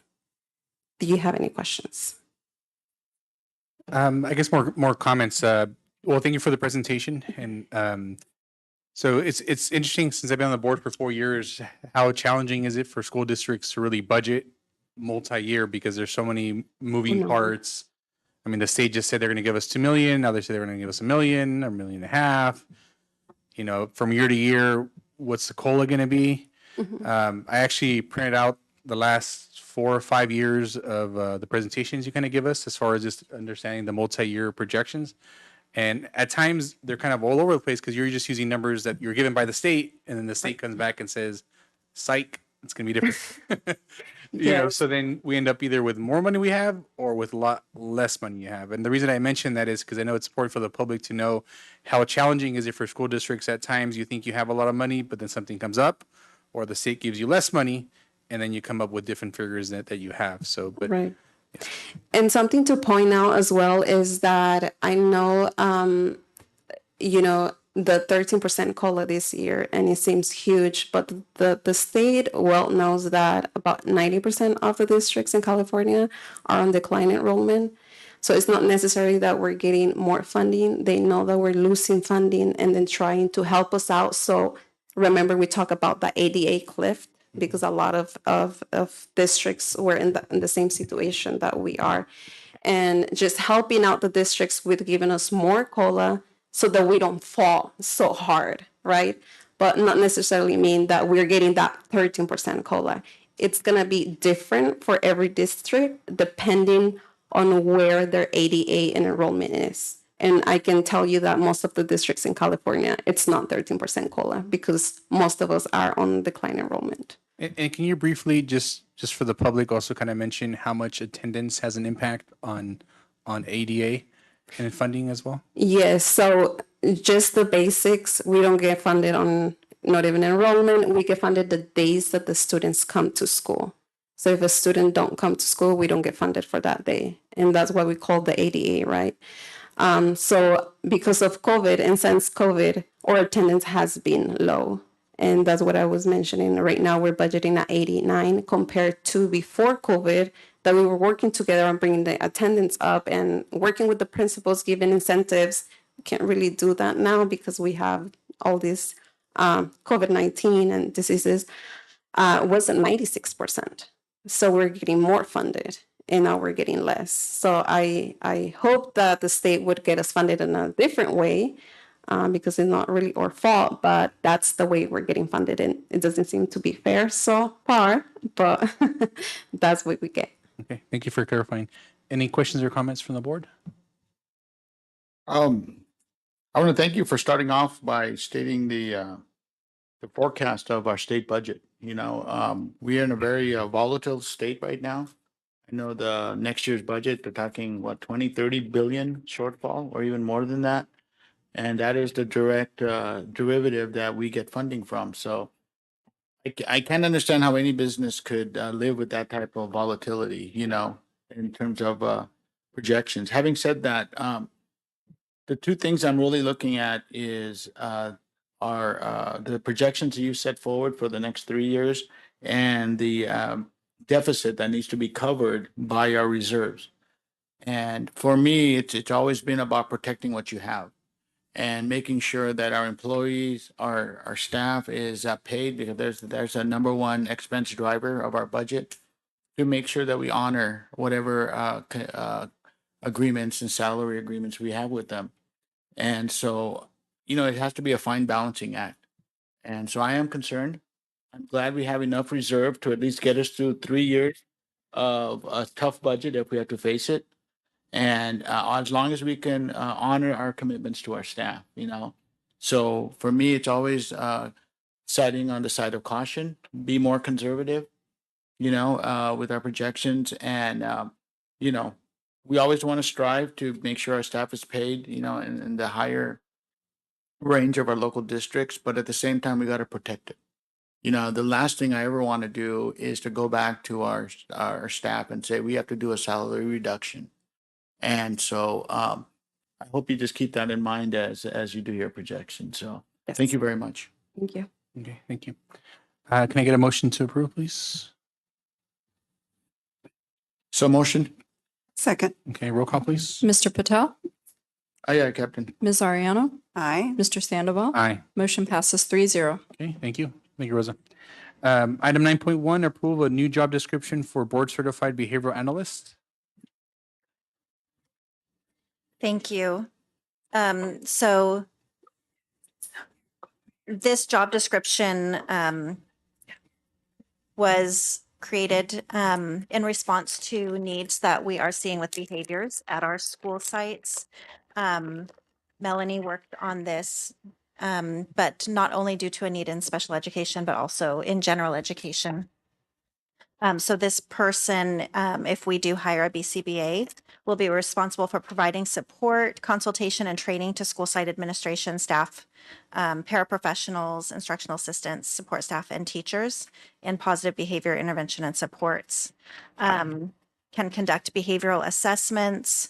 Do you have any questions? I guess more comments. Well, thank you for the presentation. And so it's interesting, since I've been on the board for 4 years, how challenging is it for school districts to really budget multi-year, because there's so many moving parts. I mean, the state just said they're going to give us 2 million. Now they say they're going to give us $1 million or $1.5 million. You know, from year to year, what's the COLA going to be? I actually printed out the last 4 or 5 years of the presentations you kind of give us, as far as just understanding the multi-year projections. And at times they're kind of all over the place, because you're just using numbers that you're given by the state, and then the state comes back and says, psych, it's going to be different. You know, so then we end up either with more money we have or with a lot less money you have. And the reason I mention that is because I know it's important for the public to know how challenging is it for school districts. At times you think you have a lot of money, but then something comes up, or the state gives you less money, and then you come up with different figures that you have. So, but right. Yeah. And something to point out as well is that I know, you know, the 13% COLA this year, and it seems huge, but the state well knows that about 90% of the districts in California are on decline enrollment. So it's not necessary that we're getting more funding. They know that we're losing funding and then trying to help us out. So remember, we talk about the ADA cliff, because a lot of districts were in the same situation that we are. And just helping out the districts with giving us more COLA so that we don't fall so hard, right? But not necessarily mean that we're getting that 13% COLA. It's going to be different for every district depending on where their ADA and enrollment is. And I can tell you that most of the districts in California, it's not 13% COLA, because most of us are on decline enrollment. And can you briefly, just for the public, also kind of mention how much attendance has an impact on ADA and funding as well? Yes, so just the basics, we don't get funded on not even enrollment. We get funded the days that the students come to school. So if a student don't come to school, we don't get funded for that day. And that's what we call the ADA, right? So because of COVID, and since COVID, our attendance has been low. And that's what I was mentioning. Right now, we're budgeting at 89 compared to before COVID, that we were working together on bringing the attendance up and working with the principals, giving incentives. We can't really do that now because we have all these COVID-19 and diseases. Was at 96%. So we're getting more funded, and now we're getting less. So I hope that the state would get us funded in a different way, because it's not really our fault, but that's the way we're getting funded, and it doesn't seem to be fair so far, but that's what we get. Okay, thank you for clarifying. Any questions or comments from the board? I want to thank you for starting off by stating the forecast of our state budget. We are in a very volatile state right now. I know the next year's budget, they're talking, what, 20-30 billion shortfall or even more than that. And that is the direct derivative that we get funding from. So I can't understand how any business could live with that type of volatility, in terms of projections. Having said that, the two things I'm really looking at are the projections that you set forward for the next 3 years and the deficit that needs to be covered by our reserves. And for me, it's always been about protecting what you have and making sure that our employees, our staff is paid, because there's a number one expense driver of our budget, to make sure that we honor whatever agreements and salary agreements we have with them. And so, it has to be a fine balancing act. And so I am concerned. I'm glad we have enough reserve to at least get us through 3 years of a tough budget if we have to face it. And as long as we can honor our commitments to our staff. So for me, it's always siding on the side of caution, be more conservative, with our projections. And, we always want to strive to make sure our staff is paid, in the higher range of our local districts, but at the same time, we got to protect it. The last thing I ever want to do is to go back to our staff and say, we have to do a salary reduction. And so I hope you just keep that in mind as you do your projection. So thank you very much. Thank you. Okay, thank you. Can I get a motion to approve, please? So motion. Second. Okay, roll call, please. Mr. Patel, Aye, Captain. Ms. Ariano, Aye. Mr. Sandoval. Aye. Motion passes 3-0. Okay, thank you. Thank you, Rosa. Item 9.1, approval of a new job description for board certified behavioral analyst. Thank you. So this job description was created in response to needs that we are seeing with behaviors at our school sites. Melanie worked on this, but not only due to a need in special education, but also in general education. So this person, if we do hire a BCBA, will be responsible for providing support, consultation, and training to school site administration staff, paraprofessionals, instructional assistants, support staff, and teachers in positive behavior intervention and supports. Can conduct behavioral assessments,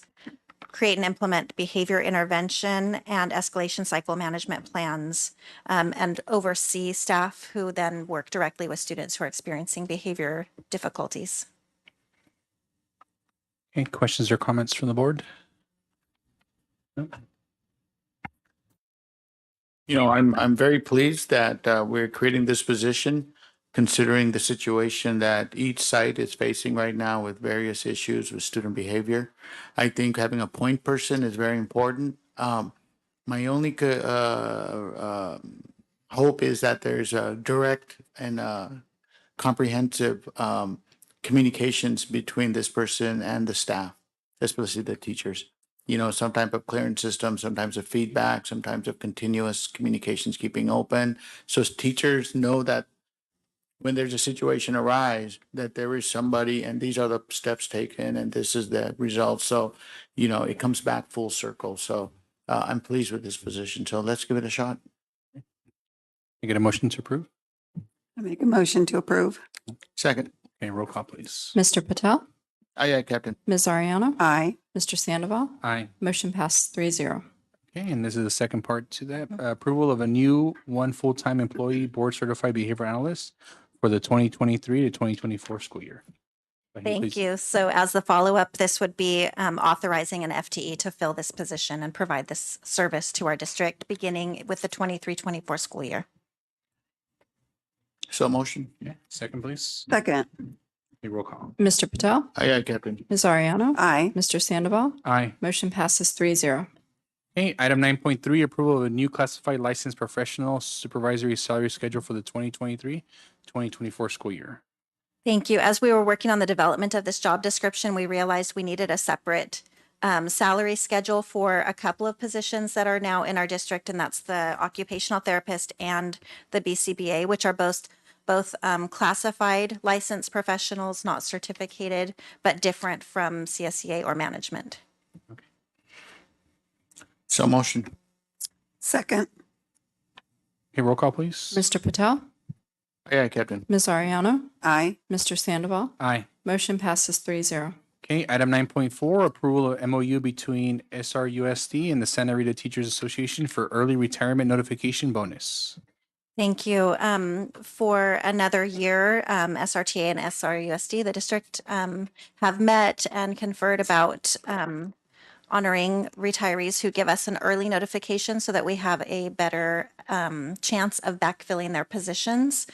create and implement behavior intervention and escalation cycle management plans, and oversee staff who then work directly with students who are experiencing behavior difficulties. Any questions or comments from the board? No? I'm very pleased that we're creating this position, considering the situation that each site is facing right now with various issues with student behavior. I think having a point person is very important. My only hope is that there's a direct and comprehensive communications between this person and the staff, especially the teachers. Some type of clearance system, sometimes of feedback, sometimes of continuous communications keeping open. So teachers know that when there's a situation arise, that there is somebody and these are the steps taken and this is the result. So, it comes back full circle. So I'm pleased with this position. So let's give it a shot. You get a motion to approve? I make a motion to approve. Second. Okay, roll call, please. Mr. Patel, Aye, Captain. Ms. Ariano, Aye. Mr. Sandoval. Aye. Motion passes 3-0. Okay, and this is the second part to that. Approval of a new one full-time employee board certified behavior analyst for the 2023 to 2024 school year. Go ahead, Thank please. you. So as the follow-up, this would be authorizing an FTE to fill this position and provide this service to our district beginning with the 23-24 school year. So motion. Yeah, second, please. Second. Okay, roll call. Mr. Patel, Aye, Captain. Ms. Ariano, Aye. Mr. Sandoval. Aye. Motion passes 3-0. Okay, item 9.3, approval of a new classified licensed professional supervisory salary schedule for the 2023-2024 school year. Thank you. As we were working on the development of this job description, we realized we needed a separate salary schedule for a couple of positions that are now in our district, and that's the occupational therapist and the BCBA, which are both classified licensed professionals, not certificated, but different from CSEA or management. So motion. Second. Okay, roll call, please. Mr. Patel, Aye, aye, Captain. Ms. Ariano, Aye. Mr. Sandoval. Aye. Motion passes 3-0. Okay, item 9.4, approval of MOU between SRUSD and the Santa Rita Teachers Association for early retirement notification bonus. Thank you. For another year, SRTA and SRUSD, the district, have met and conferred about honoring retirees who give us an early notification so that we have a better chance of backfilling their positions.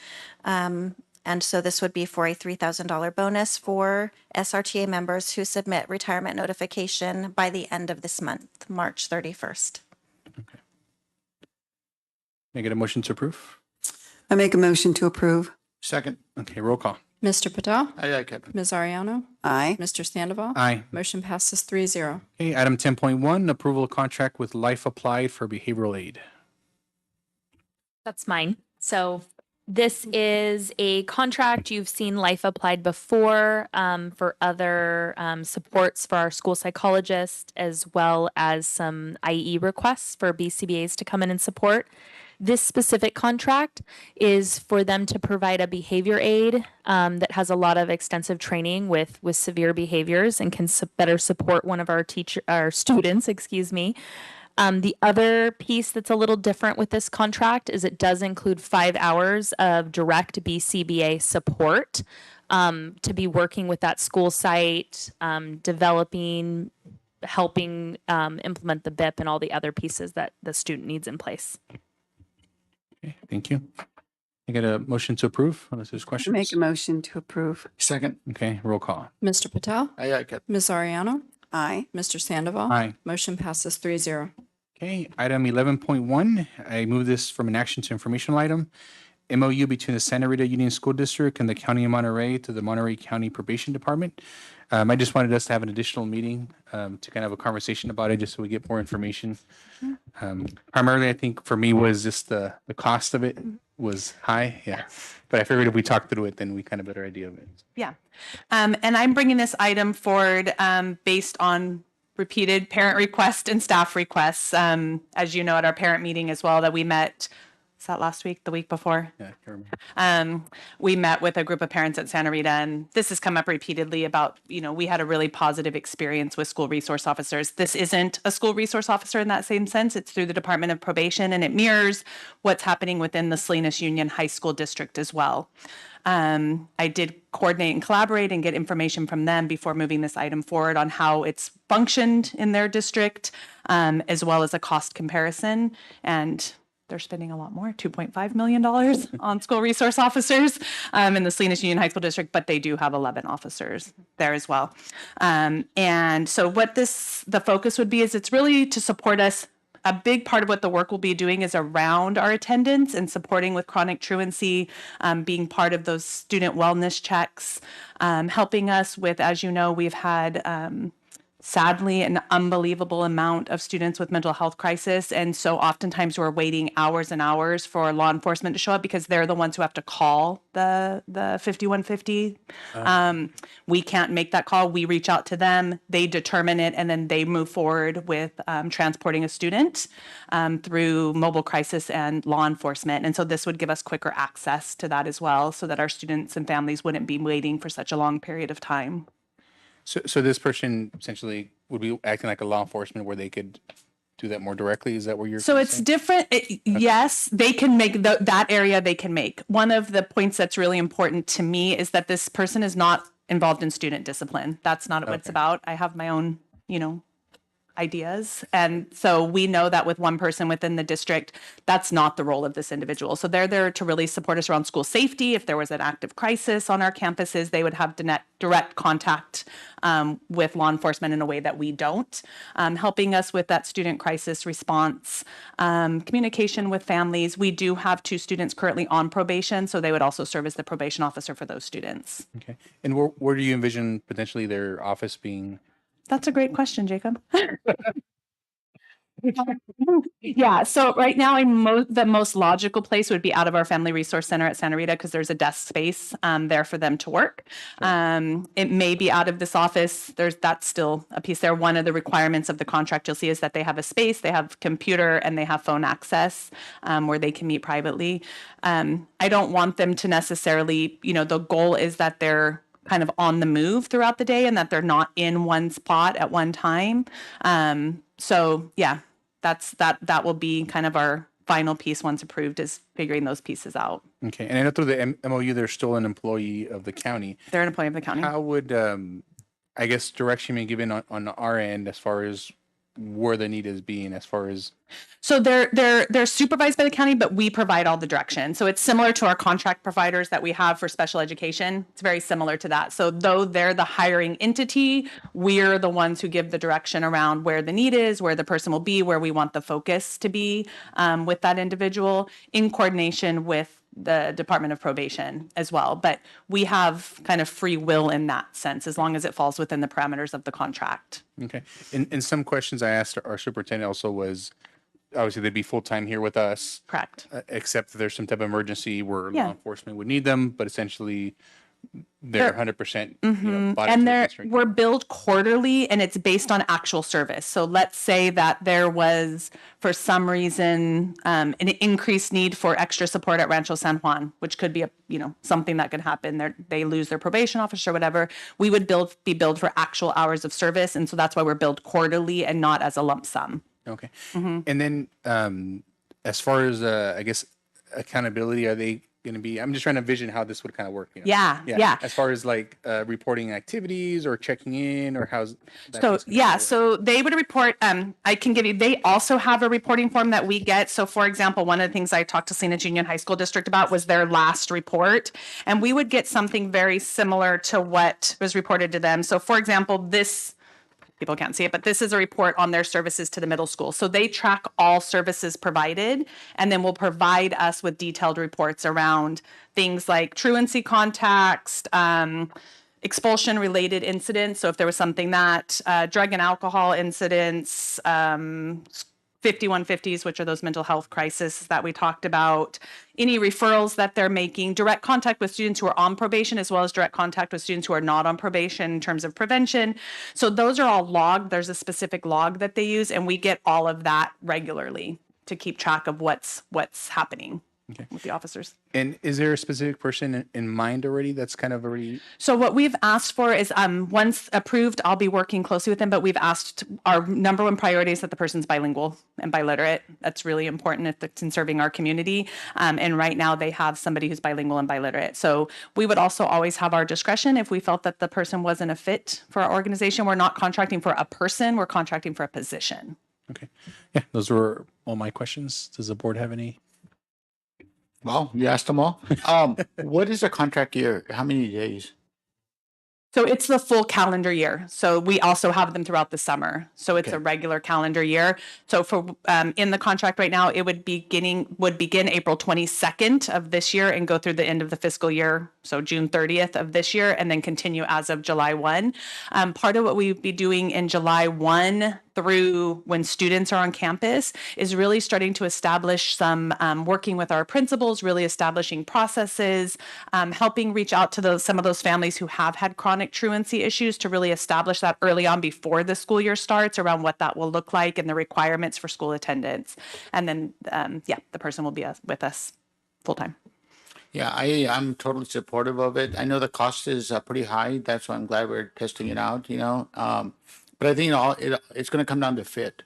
And so this would be for a $3,000 bonus for SRTA members who submit retirement notification by the end of this month, March 31st. May I get a motion to approve? I make a motion to approve. Second. Okay, roll call. Mr. Patel, Aye, aye, Captain. Ms. Ariano, Aye. Mr. Sandoval. Aye. Motion passes 3-0. Okay, item 10.1, approval of contract with Life Applied for behavioral aid. That's mine. So this is a contract. You've seen Life Applied before for other supports for our school psychologist, as well as some IE requests for BCBAs to come in and support. This specific contract is for them to provide a behavior aid that has a lot of extensive training with severe behaviors and can better support one of our students, excuse me. The other piece that's a little different with this contract is it does include 5 hours of direct BCBA support to be working with that school site, developing, helping implement the BIP and all the other pieces that the student needs in place. Okay, thank you. I get a motion to approve unless there's questions? Make a motion to approve. Second. Okay, roll call. Mr. Patel, Aye, aye, Captain. Ms. Ariano, Aye. Mr. Sandoval. Aye. Motion passes 3-0. Okay, item 11.1, I move this from an action to informational item. MOU between the Santa Rita Union School District and the County of Monterey to the Monterey County Probation Department. I just wanted us to have an additional meeting to kind of have a conversation about it, just so we get more information. Primarily, I think for me was just the cost of it was high, yeah. But I figured if we talked through it, then we kind of better idea of it. Yeah. And I'm bringing this item forward based on repeated parent requests and staff requests. As you know, at our parent meeting as well that we met, was that last week, the week before? Yeah, I can't remember. We met with a group of parents at Santa Rita, and this has come up repeatedly about, we had a really positive experience with school resource officers. This isn't a school resource officer in that same sense. It's through the Department of Probation, and it mirrors what's happening within the Salinas Union High School District as well. I did coordinate and collaborate and get information from them before moving this item forward on how it's functioned in their district, as well as a cost comparison. And they're spending a lot more, $2.5 million on school resource officers in the Salinas Union High School District, but they do have 11 officers there as well. And so what the focus would be is it's really to support us. A big part of what the work will be doing is around our attendance and supporting with chronic truancy, being part of those student wellness checks, helping us with, as you know, we've had sadly an unbelievable amount of students with mental health crisis. And so oftentimes we're waiting hours and hours for law enforcement to show up because they're the ones who have to call the 5150. We can't make that call. We reach out to them, they determine it, and then they move forward with transporting a student through mobile crisis and law enforcement. And so this would give us quicker access to that as well, so that our students and families wouldn't be waiting for such a long period of time. So this person essentially would be acting like a law enforcement where they could do that more directly? Is that where you're So it's saying? different. Yes, they can make that area they can make. One of the points that's really important to me is that this person is not involved in student discipline. That's not what it's about. I have my own, ideas. And so we know that with one person within the district, that's not the role of this individual. So they're there to really support us around school safety. If there was an active crisis on our campuses, they would have direct contact with law enforcement in a way that we don't, helping us with that student crisis response, communication with families. We do have 2 students currently on probation, so they would also serve as the probation officer for those students. Okay. And where do you envision potentially their office being? That's a great question, Jacob. Yeah, so right now, the most logical place would be out of our Family Resource Center at Santa Rita because there's a desk space there for them to work. It may be out of this office. That's still a piece there. One of the requirements of the contract you'll see is that they have a space, they have computer, and they have phone access where they can meet privately. I don't want them to necessarily, the goal is that they're kind of on the move throughout the day and that they're not in one spot at one time. So yeah, that will be kind of our final piece once approved, is figuring those pieces out. Okay. And I know through the MOU, they're still an employee of the county. They're an employee of the county. How would, I guess, direction be given on our end as far as where the need is being, as far as? So they're supervised by the county, but we provide all the direction. So it's similar to our contract providers that we have for special education. It's very similar to that. So though they're the hiring entity, we're the ones who give the direction around where the need is, where the person will be, where we want the focus to be with that individual, in coordination with the Department of Probation as well. But we have kind of free will in that sense, as long as it falls within the parameters of the contract. Okay. And some questions I asked our superintendent also was, obviously they'd be full-time here with us. Correct. Except if there's some type of emergency where Yeah. law enforcement would need them, but essentially they're 100%. bought And into the district. we're billed quarterly, and it's based on actual service. So let's say that there was, for some reason, an increased need for extra support at Rancho San Juan, which could be something that could happen. They lose their probation officer or whatever. We would be billed for actual hours of service, and so that's why we're billed quarterly and not as a lump sum. Okay. And then as far as, I guess, accountability, are they going to be, I'm just trying to envision how this would kind of work. Yeah. As far as like reporting activities or checking in, or how's that? So they would report, I can give you, they also have a reporting form that we get. So for example, one of the things I talked to Salinas Union High School District about was their last report. And we would get something very similar to what was reported to them. So for example, people can't see it, but this is a report on their services to the middle school. So they track all services provided and then will provide us with detailed reports around things like truancy contacts, expulsion related incidents. So if there was something that drug and alcohol incidents, 5150s, which are those mental health crises that we talked about, any referrals that they're making, direct contact with students who are on probation, as well as direct contact with students who are not on probation in terms of prevention. So those are all logged. There's a specific log that they use, and we get all of that regularly to keep track of what's happening with the officers. And is there a specific person in mind already that's kind of already? So what we've asked for is, once approved, I'll be working closely with them, but we've asked, our number one priority is that the person's bilingual and biliterate. That's really important if it's in serving our community. And right now they have somebody who's bilingual and biliterate. So we would also always have our discretion if we felt that the person wasn't a fit for our organization. We're not contracting for a person, we're contracting for a position. Okay. Yeah, those were all my questions. Does the board have any? Well, you asked them all. What is a contract year? How many days? So it's the full calendar year. So we also have them throughout the summer. So it's a regular calendar year. So for in the contract right now, it would begin April 22nd of this year and go through the end of the fiscal year. So June 30th of this year, and then continue as of July 1. Part of what we would be doing in July 1 through when students are on campus is really starting to establish some working with our principals, really establishing processes, helping reach out to some of those families who have had chronic truancy issues, to really establish that early on before the school year starts around what that will look like and the requirements for school attendance. And then, the person will be with us full time. Yeah, I'm totally supportive of it. I know the cost is pretty high. That's why I'm glad we're testing it out, But I think it's going to come down to fit.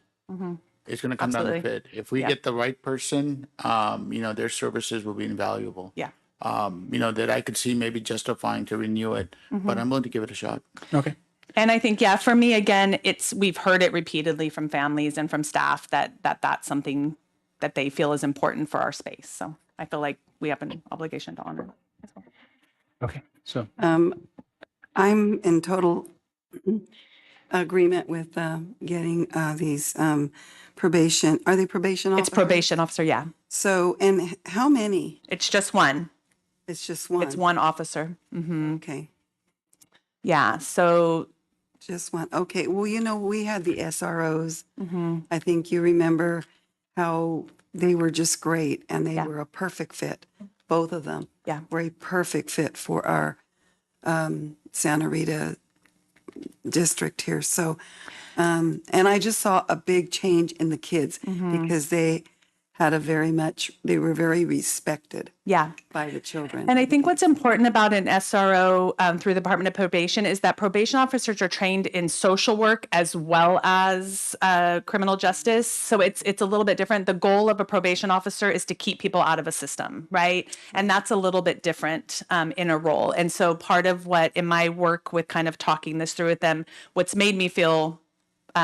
It's going to come down to fit. If we get the right person, their services will be invaluable. Yeah. That I could see maybe justifying to renew it, but I'm willing to give it a shot. Okay. And I think, for me, again, we've heard it repeatedly from families and from staff that's something that they feel is important for our space. So I feel like we have an obligation to honor as well. Okay. So I'm in total agreement with getting these probation, are they probation It's officers? probation officer, yeah. So, and how many? It's just one. It's just one? It's one officer. Okay, Yeah, so just one. Okay, well, we had the SROs. mm-hmm. I think you remember how they were just great and they Yeah. were a perfect fit. Both of them Yeah. were a perfect fit for our Santa Rita district here. So, and I just saw a big change in the kids because they had they were very respected Yeah. by the children. And I think what's important about an SRO through the Department of Probation is that probation officers are trained in social work as well as criminal justice. So it's a little bit different. The goal of a probation officer is to keep people out of a system, right? And that's a little bit different in a role. And so part of what in my work with kind of talking this through with them, what's made me feel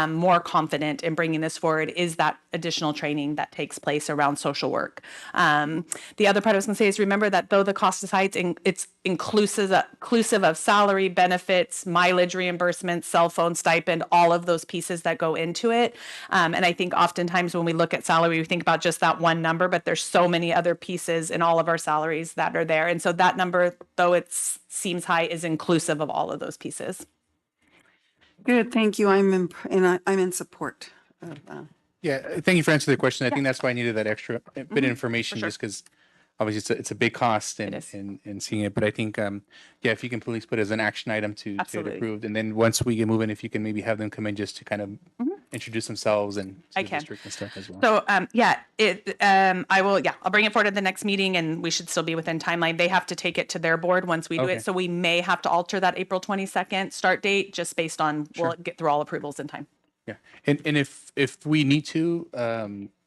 more confident in bringing this forward is that additional training that takes place around social work. The other part I was going to say is remember that though the cost is high, it's inclusive of salary, benefits, mileage reimbursements, cell phone stipend, all of those pieces that go into it. And I think oftentimes when we look at salary, we think about just that one number, but there's so many other pieces in all of our salaries that are there. And so that number, though it seems high, is inclusive of all of those pieces. Good, thank you. I'm in support of Yeah, thank you for answering the question. I think that's why I needed that extra bit of information, just because obviously it's a big cost in seeing it. But I think, yeah, if you can please put it as an action item to get Absolutely. approved. And then once we get moving, if you can maybe have them come in just to kind of introduce themselves and to I the can. district and stuff as well. So, I'll bring it forward at the next meeting and we should still be within timeline. They have to take it to their board once we do Okay. it. So we may have to alter that April 22nd start date just based on, we'll get through all approvals in time. Yeah, and if we need to,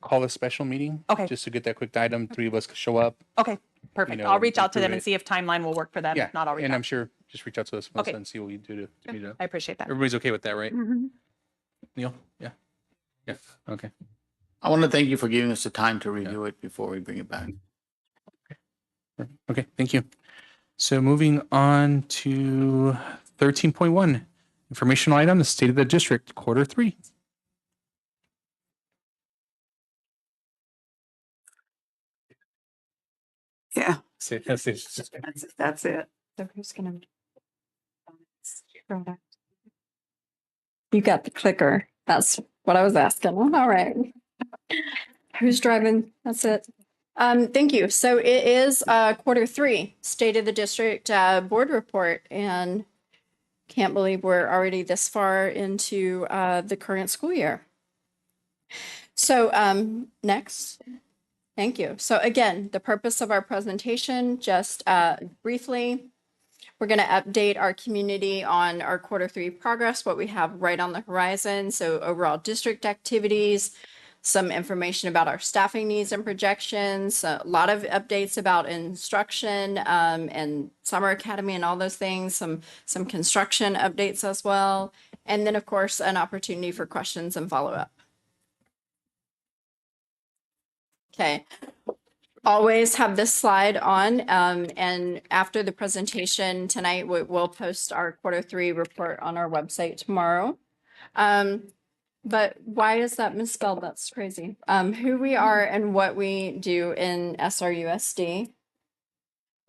call a special meeting. Okay. Just to get that quick item, 3 of us could show up. Okay, perfect. know, I'll reach out to approve them and it. see if timeline will work for them. Yeah, If not, I'll reach and I'm out. sure, just reach out to us, Melissa, Okay. and see what we do to meet up. I appreciate that. Everybody's okay with that, right? Neil? Yeah. Yeah, okay. I want to thank you for giving us the time to review it before we bring it back. Okay, thank you. So moving on to 13.1, informational item, the state of the district, Q3. yeah, That's it. that's it. So who's gonna? You got the clicker. That's what I was asking. All right. Who's driving? That's it. Thank you. So it is Q3 State of the District Board Report, and can't believe we're already this far into the current school year. So next. Thank you. So again, the purpose of our presentation, just briefly, we're going to update our community on our Q3 progress, what we have right on the horizon. So overall district activities, some information about our staffing needs and projections, a lot of updates about instruction and summer academy and all those things, some construction updates as well. And then of course, an opportunity for questions and follow-up. Okay. Always have this slide on, and after the presentation tonight, we'll post our Q3 report on our website tomorrow. But why is that misspelled? That's crazy. Who we are and what we do in SRUSD.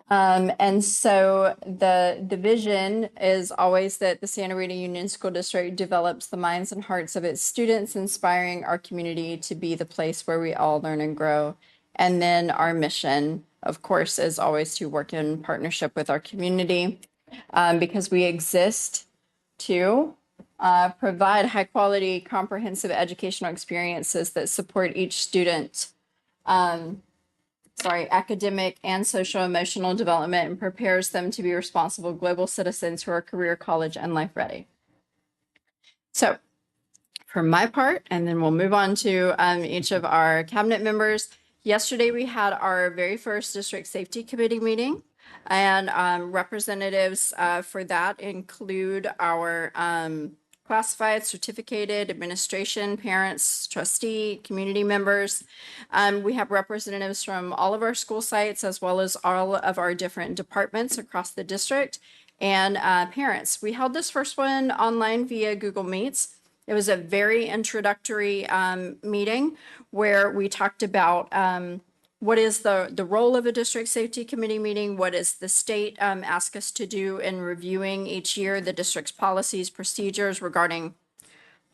And so the vision is always that the Santa Rita Union School District develops the minds and hearts of its students, inspiring our community to be the place where we all learn and grow. And then our mission, of course, is always to work in partnership with our community, because we exist to provide high quality, comprehensive educational experiences that support each student, academic and social emotional development, and prepares them to be responsible global citizens who are career, college, and life ready. So for my part, and then we'll move on to each of our cabinet members. Yesterday, we had our very first district safety committee meeting, and representatives for that include our classified, certificated, administration, parents, trustee, community members. We have representatives from all of our school sites as well as all of our different departments across the district. and parents. We held this first one online via Google Meets. It was a very introductory meeting where we talked about what is the role of a district safety committee meeting, what does the state ask us to do in reviewing each year the district's policies, procedures regarding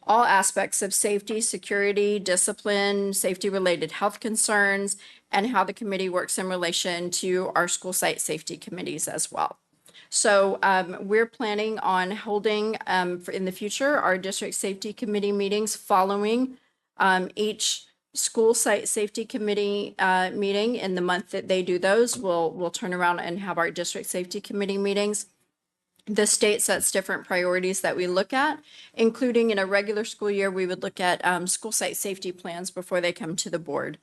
all aspects of safety, security, discipline, safety-related health concerns, and how the committee works in relation to our school site safety committees as well. So we're planning on holding in the future our district safety committee meetings following each school site safety committee meeting. In the month that they do those, we'll turn around and have our district safety committee meetings. The state sets different priorities that we look at, including in a regular school year, we would look at school site safety plans before they come to the board.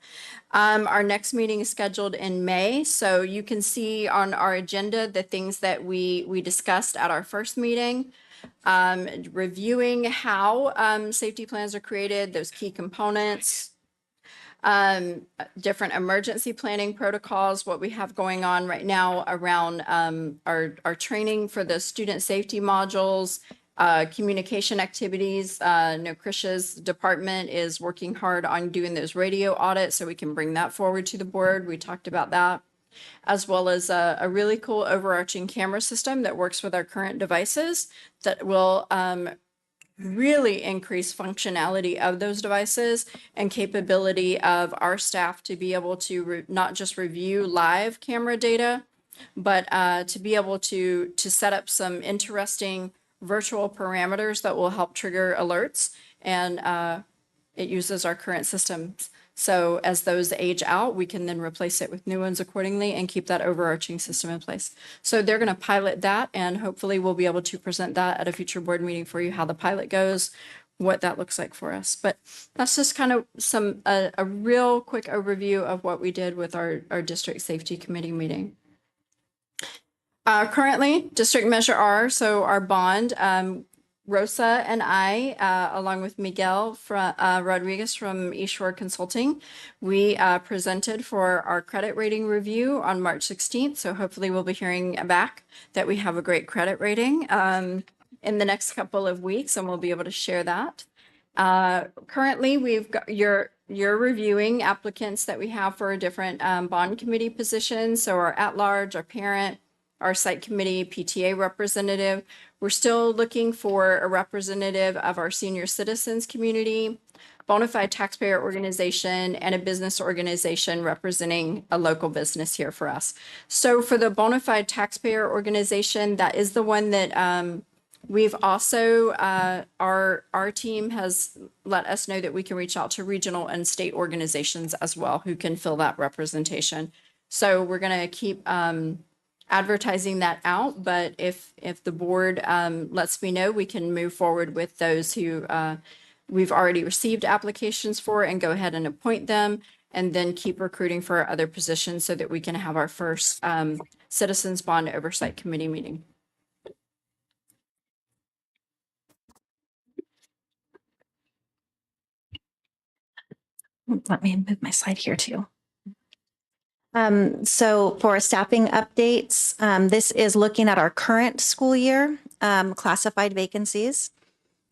Our next meeting is scheduled in May, so you can see on our agenda the things that we discussed at our first meeting. Reviewing how safety plans are created, those key components, different emergency planning protocols, what we have going on right now around our training for the student safety modules, communication activities. Krisha's department is working hard on doing those radio audits so we can bring that forward to the board. We talked about that, as well as a really cool overarching camera system that works with our current devices that will really increase functionality of those devices and capability of our staff to be able to not just review live camera data, but to be able to set up some interesting virtual parameters that will help trigger alerts. And it uses our current systems. So as those age out, we can then replace it with new ones accordingly and keep that overarching system in place. So they're going to pilot that, and hopefully we'll be able to present that at a future board meeting for you, how the pilot goes, what that looks like for us. But that's just kind of a real quick overview of what we did with our district safety committee meeting. Currently, District Measure R, so our bond, Rosa and I, along with Miguel Rodriguez from East Shore Consulting, we presented for our credit rating review on March 16th. So hopefully we'll be hearing back that we have a great credit rating in the next couple of weeks, and we'll be able to share that. Currently, we've got you're reviewing applicants that we have for different bond committee positions. So our at-large, our parent, our site committee, PTA representative. We're still looking for a representative of our senior citizens community, bona fide taxpayer organization, and a business organization representing a local business here for us. So for the bona fide taxpayer organization, that is the one that we've also, our team has let us know that we can reach out to regional and state organizations as well who can fill that representation. So we're going to keep advertising that out, but if the board lets me know, we can move forward with those who we've already received applications for and go ahead and appoint them, and then keep recruiting for other positions so that we can have our first Citizens Bond Oversight Committee meeting. Let me move my slide here too. So for staffing updates, this is looking at our current school year classified vacancies.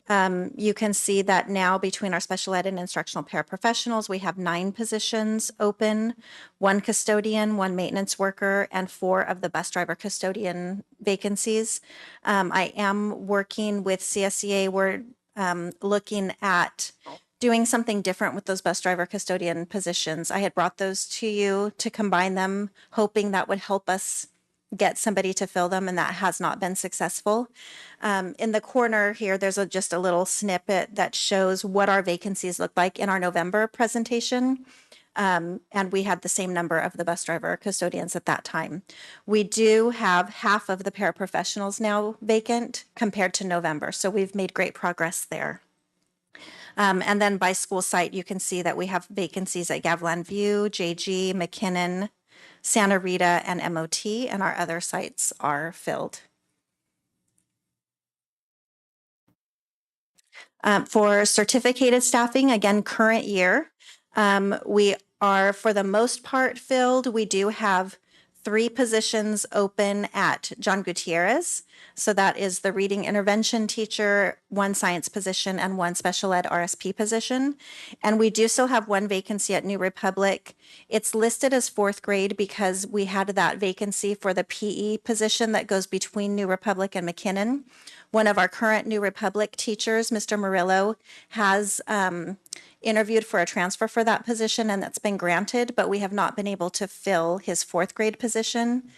You can see that now between our special ed and instructional paraprofessionals, we have 9 positions open, 1 custodian, 1 maintenance worker, and 4 of the bus driver custodian vacancies. I am working with CSEA. We're looking at doing something different with those bus driver custodian positions. I had brought those to you to combine them, hoping that would help us get somebody to fill them, and that has not been successful. In the corner here, there's just a little snippet that shows what our vacancies look like in our November presentation. And we had the same number of the bus driver custodians at that time. We do have half of the paraprofessionals now vacant compared to November, so we've made great progress there. And then by school site, you can see that we have vacancies at Gavilan View, JG, McKinnon, Santa Rita, and MOT, and our other sites are filled. For certificated staffing, again, current year, we are for the most part filled. We do have 3 positions open at John Gutierrez. So that is the reading intervention teacher, 1 science position, and 1 special ed RSP position. And we do still have 1 vacancy at New Republic. It's listed as 4th grade because we had that vacancy for the PE position that goes between New Republic and McKinnon. One of our current New Republic teachers, Mr. Murillo, has interviewed for a transfer for that position, and that's been granted, but we have not been able to fill his 4th grade position.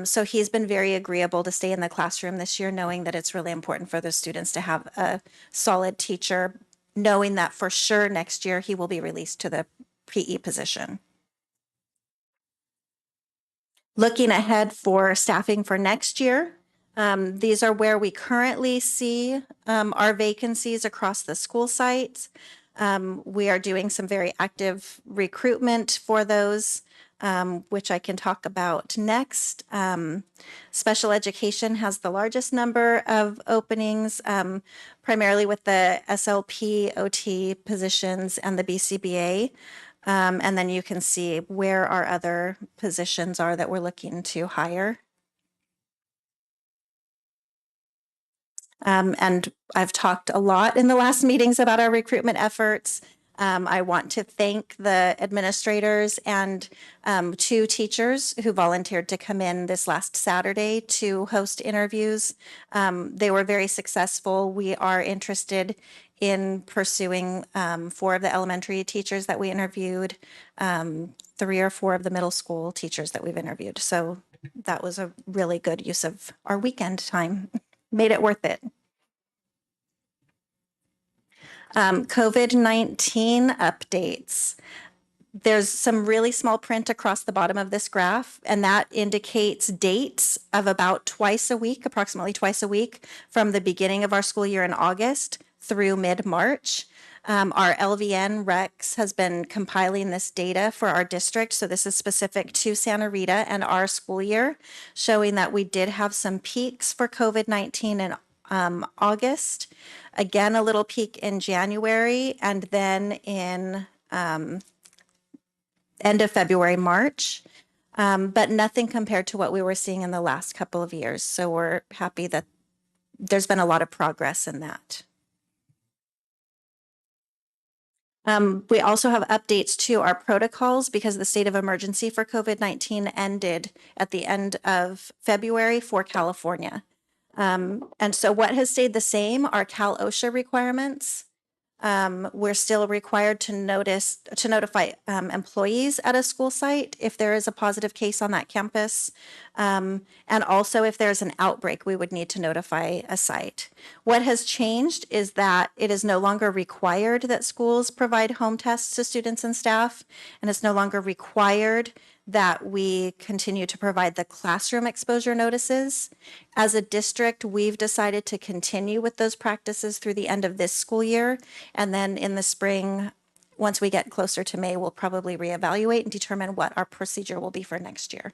So he's been very agreeable to stay in the classroom this year, knowing that it's really important for the students to have a solid teacher, knowing that for sure next year he will be released to the PE position. Looking ahead for staffing for next year, these are where we currently see our vacancies across the school sites. We are doing some very active recruitment for those, which I can talk about next. Special education has the largest number of openings, primarily with the SLP, OT positions and the BCBA. And then you can see where our other positions are that we're looking to hire. And I've talked a lot in the last meetings about our recruitment efforts. I want to thank the administrators and 2 teachers who volunteered to come in this last Saturday to host interviews. They were very successful. We are interested in pursuing 4 of the elementary teachers that we interviewed, 3 or 4 of the middle school teachers that we've interviewed. So that was a really good use of our weekend time. Made it worth it. COVID-19 updates. There's some really small print across the bottom of this graph, and that indicates dates of about twice a week, approximately twice a week, from the beginning of our school year in August through mid-March. Our LVN Rex has been compiling this data for our district. So this is specific to Santa Rita and our school year, showing that we did have some peaks for COVID-19 in August, again, a little peak in January, and then in end of February, March, but nothing compared to what we were seeing in the last couple of years. So we're happy that there's been a lot of progress in that. We also have updates to our protocols because the state of emergency for COVID-19 ended at the end of February for California. And so what has stayed the same are Cal OSHA requirements. We're still required to notify employees at a school site if there is a positive case on that campus. And also if there's an outbreak, we would need to notify a site. What has changed is that it is no longer required that schools provide home tests to students and staff, and it's no longer required that we continue to provide the classroom exposure notices. As a district, we've decided to continue with those practices through the end of this school year. And then in the spring, once we get closer to May, we'll probably reevaluate and determine what our procedure will be for next year.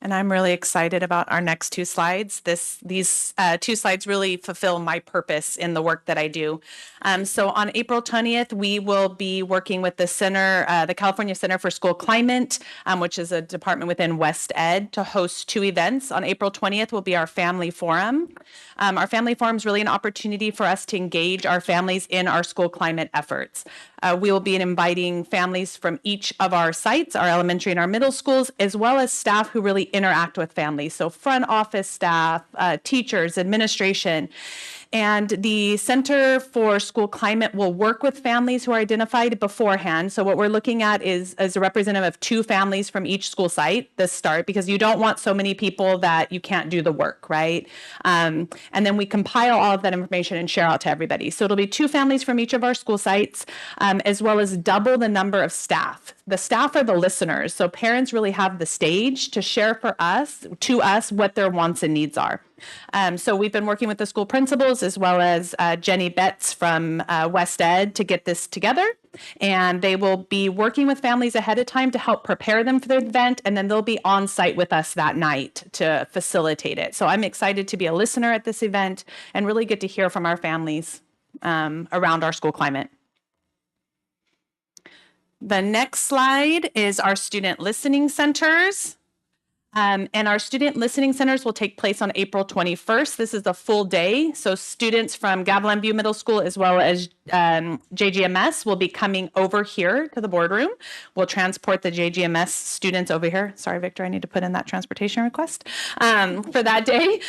And I'm really excited about our next 2 slides. These 2 slides really fulfill my purpose in the work that I do. So on April 20th, we will be working with the center, the California Center for School Climate, which is a department within West Ed, to host 2 events. On April 20th will be our Family Forum. Our Family Forum is really an opportunity for us to engage our families in our school climate efforts. We will be inviting families from each of our sites, our elementary and our middle schools, as well as staff who really interact with families. So front office staff, teachers, administration. And the Center for School Climate will work with families who are identified beforehand. So what we're looking at is a representative of 2 families from each school site, the start, because you don't want so many people that you can't do the work, right? And then we compile all of that information and share out to everybody. So it'll be 2 families from each of our school sites, as well as double the number of staff. The staff are the listeners. So parents really have the stage to share to us what their wants and needs are. So we've been working with the school principals as well as Jenny Betts from West Ed to get this together. And they will be working with families ahead of time to help prepare them for the event. And then they'll be on site with us that night to facilitate it. So I'm excited to be a listener at this event and really get to hear from our families around our school climate. The next slide is our student listening centers. And our student listening centers will take place on April 21st. This is a full day. So students from Gavilan View Middle School as well as JGMS will be coming over here to the boardroom. We'll transport the JGMS students over here. Sorry, Victor, I need to put in that transportation request for that day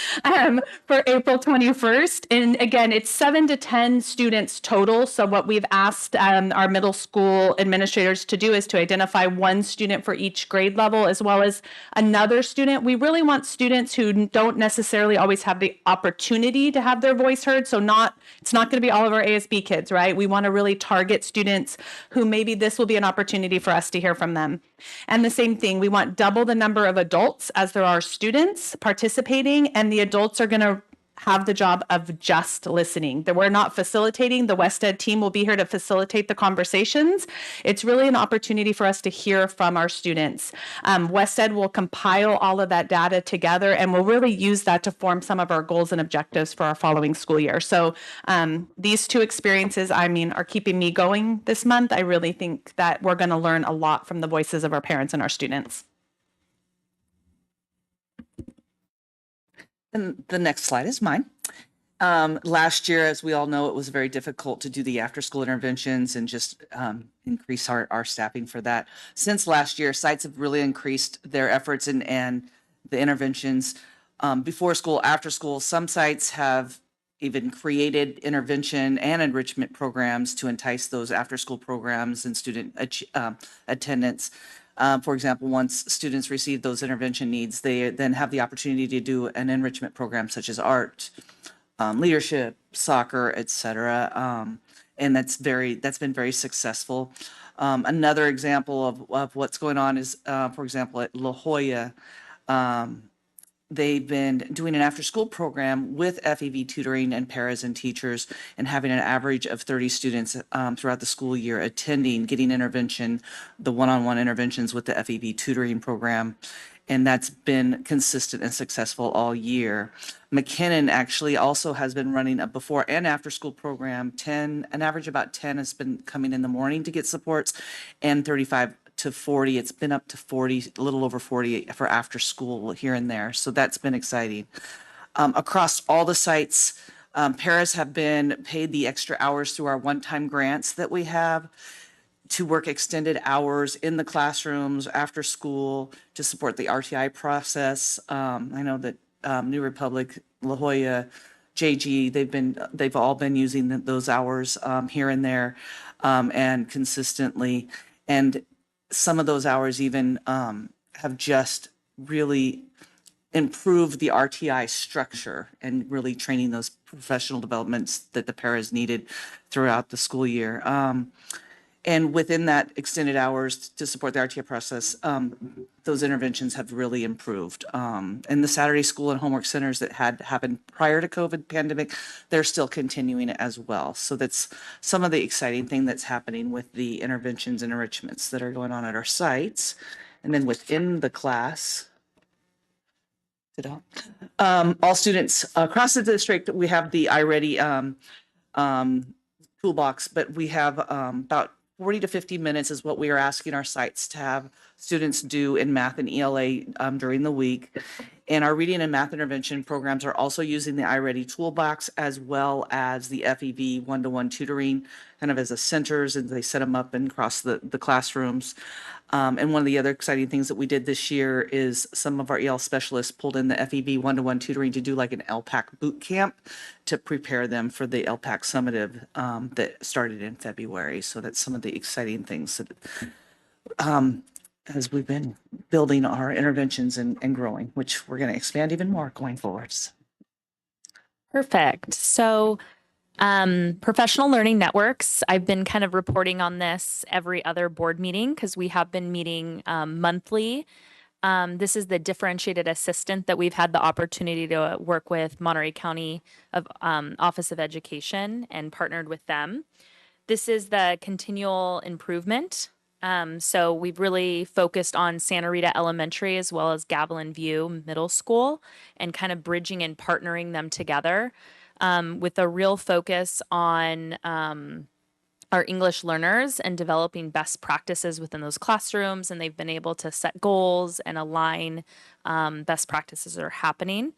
for April 21st. And again, it's 7 to 10 students total. So what we've asked our middle school administrators to do is to identify one student for each grade level as well as another student. We really want students who don't necessarily always have the opportunity to have their voice heard. So it's not going to be all of our ASB kids, right? We want to really target students who maybe this will be an opportunity for us to hear from them. And the same thing, we want double the number of adults as there are students participating, and the adults are going to have the job of just listening. That we're not facilitating. The West Ed team will be here to facilitate the conversations. It's really an opportunity for us to hear from our students. West Ed will compile all of that data together, and we'll really use that to form some of our goals and objectives for our following school year. So these two experiences, are keeping me going this month. I really think that we're going to learn a lot from the voices of our parents and our students. And the next slide is mine. Last year, as we all know, it was very difficult to do the after-school interventions and just increase our staffing for that. Since last year, sites have really increased their efforts and the interventions before school, after school. Some sites have even created intervention and enrichment programs to entice those after-school programs and student attendance. For example, once students receive those intervention needs, they then have the opportunity to do an enrichment program such as art, leadership, soccer, etc. And that's been very successful. Another example of what's going on is, for example, at La Jolla, they've been doing an after-school program with FEV tutoring and paras and teachers and having an average of 30 students throughout the school year attending, getting intervention, the one-on-one interventions with the FEV tutoring program. And that's been consistent and successful all year. McKinnon actually also has been running a before and after school program. An average about 10 has been coming in the morning to get supports, and 35 to 40. It's been up to 40, a little over 40 for after school here and there. So that's been exciting. Across all the sites, paras have been paid the extra hours through our one-time grants that we have to work extended hours in the classrooms after school to support the RTI process. I know that New Republic, La Jolla, JG, they've all been using those hours here and there and consistently. And some of those hours even have just really improved the RTI structure and really training those professional developments that the paras needed throughout the school year. And within that extended hours to support the RTI process, those interventions have really improved. And the Saturday school and homework centers that had happened prior to COVID pandemic, they're still continuing as well. So that's some of the exciting thing that's happening with the interventions and enrichments that are going on at our sites. And then within the class, all students across the district, we have the iReady toolbox, but we have about 40 to 50 minutes is what we are asking our sites to have students do in math and ELA during the week. And our reading and math intervention programs are also using the iReady toolbox as well as the FEV one-to-one tutoring kind of as a centers, and they set them up and across the classrooms. And one of the other exciting things that we did this year is some of our EL specialists pulled in the FEV one-to-one tutoring to do like an LPAC boot camp to prepare them for the LPAC summative that started in February. So that's some of the exciting things that as we've been building our interventions and growing, which we're going to expand even more going forwards. Perfect. So professional learning networks, I've been kind of reporting on this every other board meeting because we have been meeting monthly. This is the differentiated assistant that we've had the opportunity to work with Monterey County Office of Education and partnered with them. This is the continual improvement. So we've really focused on Santa Rita Elementary as well as Gavilan View Middle School and kind of bridging and partnering them together with a real focus on our English learners and developing best practices within those classrooms. And they've been able to set goals and align best practices that are happening.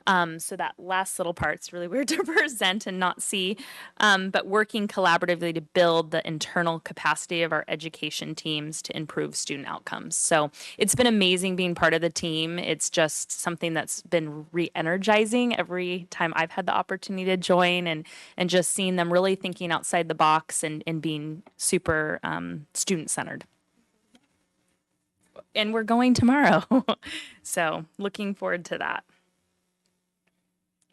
So that last little part's really weird to present and not see, but working collaboratively to build the internal capacity of our education teams to improve student outcomes. So it's been amazing being part of the team. It's just something that's been re-energizing every time I've had the opportunity to join, and just seeing them really thinking outside the box and being super student-centered. And we're going tomorrow. So looking forward to that.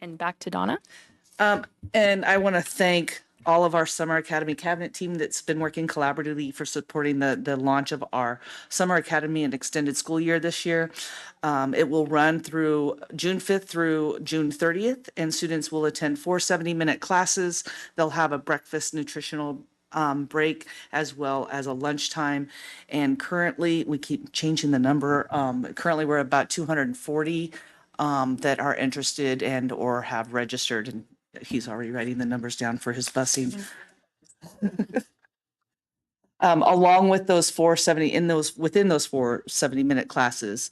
And back to Donna. And I want to thank all of our Summer Academy cabinet team that's been working collaboratively for supporting the launch of our Summer Academy and extended school year this year. It will run through June 5th through June 30th, and students will attend 4 70-minute classes. They'll have a breakfast nutritional break as well as a lunchtime. And currently, we keep changing the number. Currently, we're about 240 that are interested and or have registered, and he's already writing the numbers down for his busing. Along with those 470 within those 4 70-minute classes,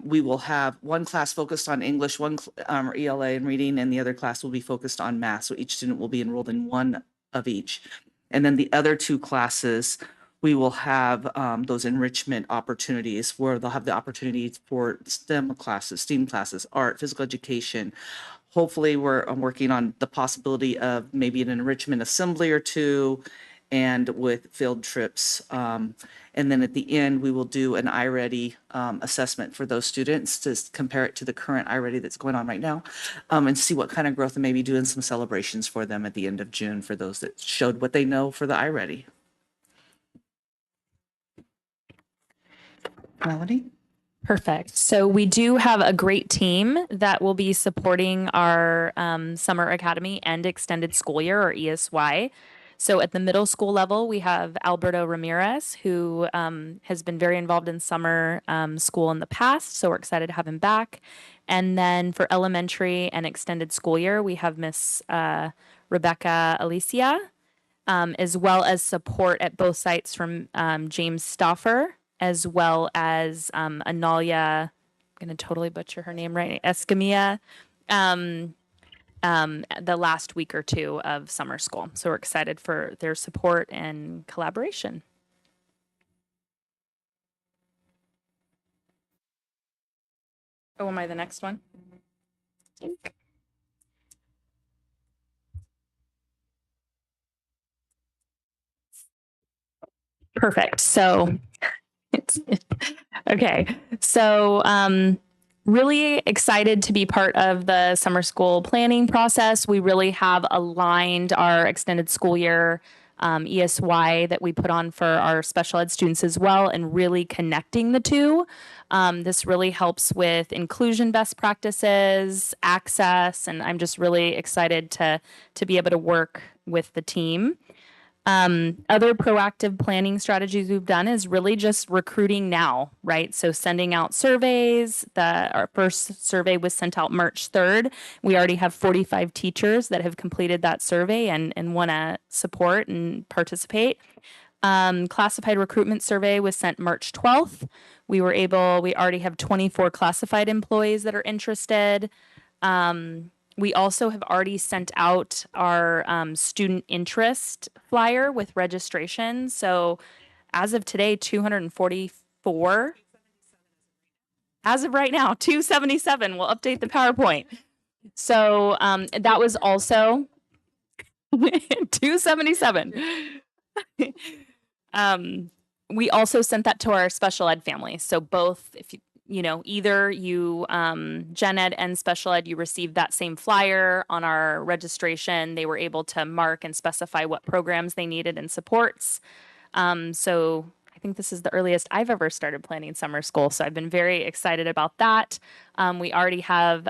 we will have one class focused on English, one or ELA and reading, and the other class will be focused on math. So each student will be enrolled in one of each. And then the other 2 classes, we will have those enrichment opportunities where they'll have the opportunity for STEM classes, STEAM classes, art, physical education. Hopefully, we're working on the possibility of maybe an enrichment assembly or 2, and with field trips. And then at the end, we will do an iReady assessment for those students to compare it to the current iReady that's going on right now, and see what kind of growth, and maybe doing some celebrations for them at the end of June for those that showed what they know for the iReady. Melanie? Perfect. So we do have a great team that will be supporting our Summer Academy and Extended School Year, or ESY. So at the middle school level, we have Alberto Ramirez, who has been very involved in summer school in the past. So we're excited to have him back. And then for elementary and extended school year, we have Miss Rebecca Alicia, as well as support at both sites from James Stoffer, as well as Analia, I'm going to totally butcher her name right, Escamilla, the last week or 2 of summer school. So we're excited for their support and collaboration. Oh, am I the next one? Perfect. So it's okay. So really excited to be part of the summer school planning process. We really have aligned our extended school year ESY that we put on for our special ed students as well, and really connecting the 2. This really helps with inclusion best practices, access, and I'm just really excited to be able to work with the team. Other proactive planning strategies we've done is really just recruiting now, right? So sending out surveys. Our first survey was sent out March 3rd. We already have 45 teachers that have completed that survey and want to support and participate. Classified recruitment survey was sent March 12th. We already have 24 classified employees that are interested. We also have already sent out our student interest flyer with registration. So as of today, 244. As of right now, 277. We'll update the PowerPoint. So that was also 277. We also sent that to our special ed family. So both, if either you gen ed and special ed, you received that same flyer on our registration. They were able to mark and specify what programs they needed and supports. So I think this is the earliest I've ever started planning summer school. So I've been very excited about that. We already have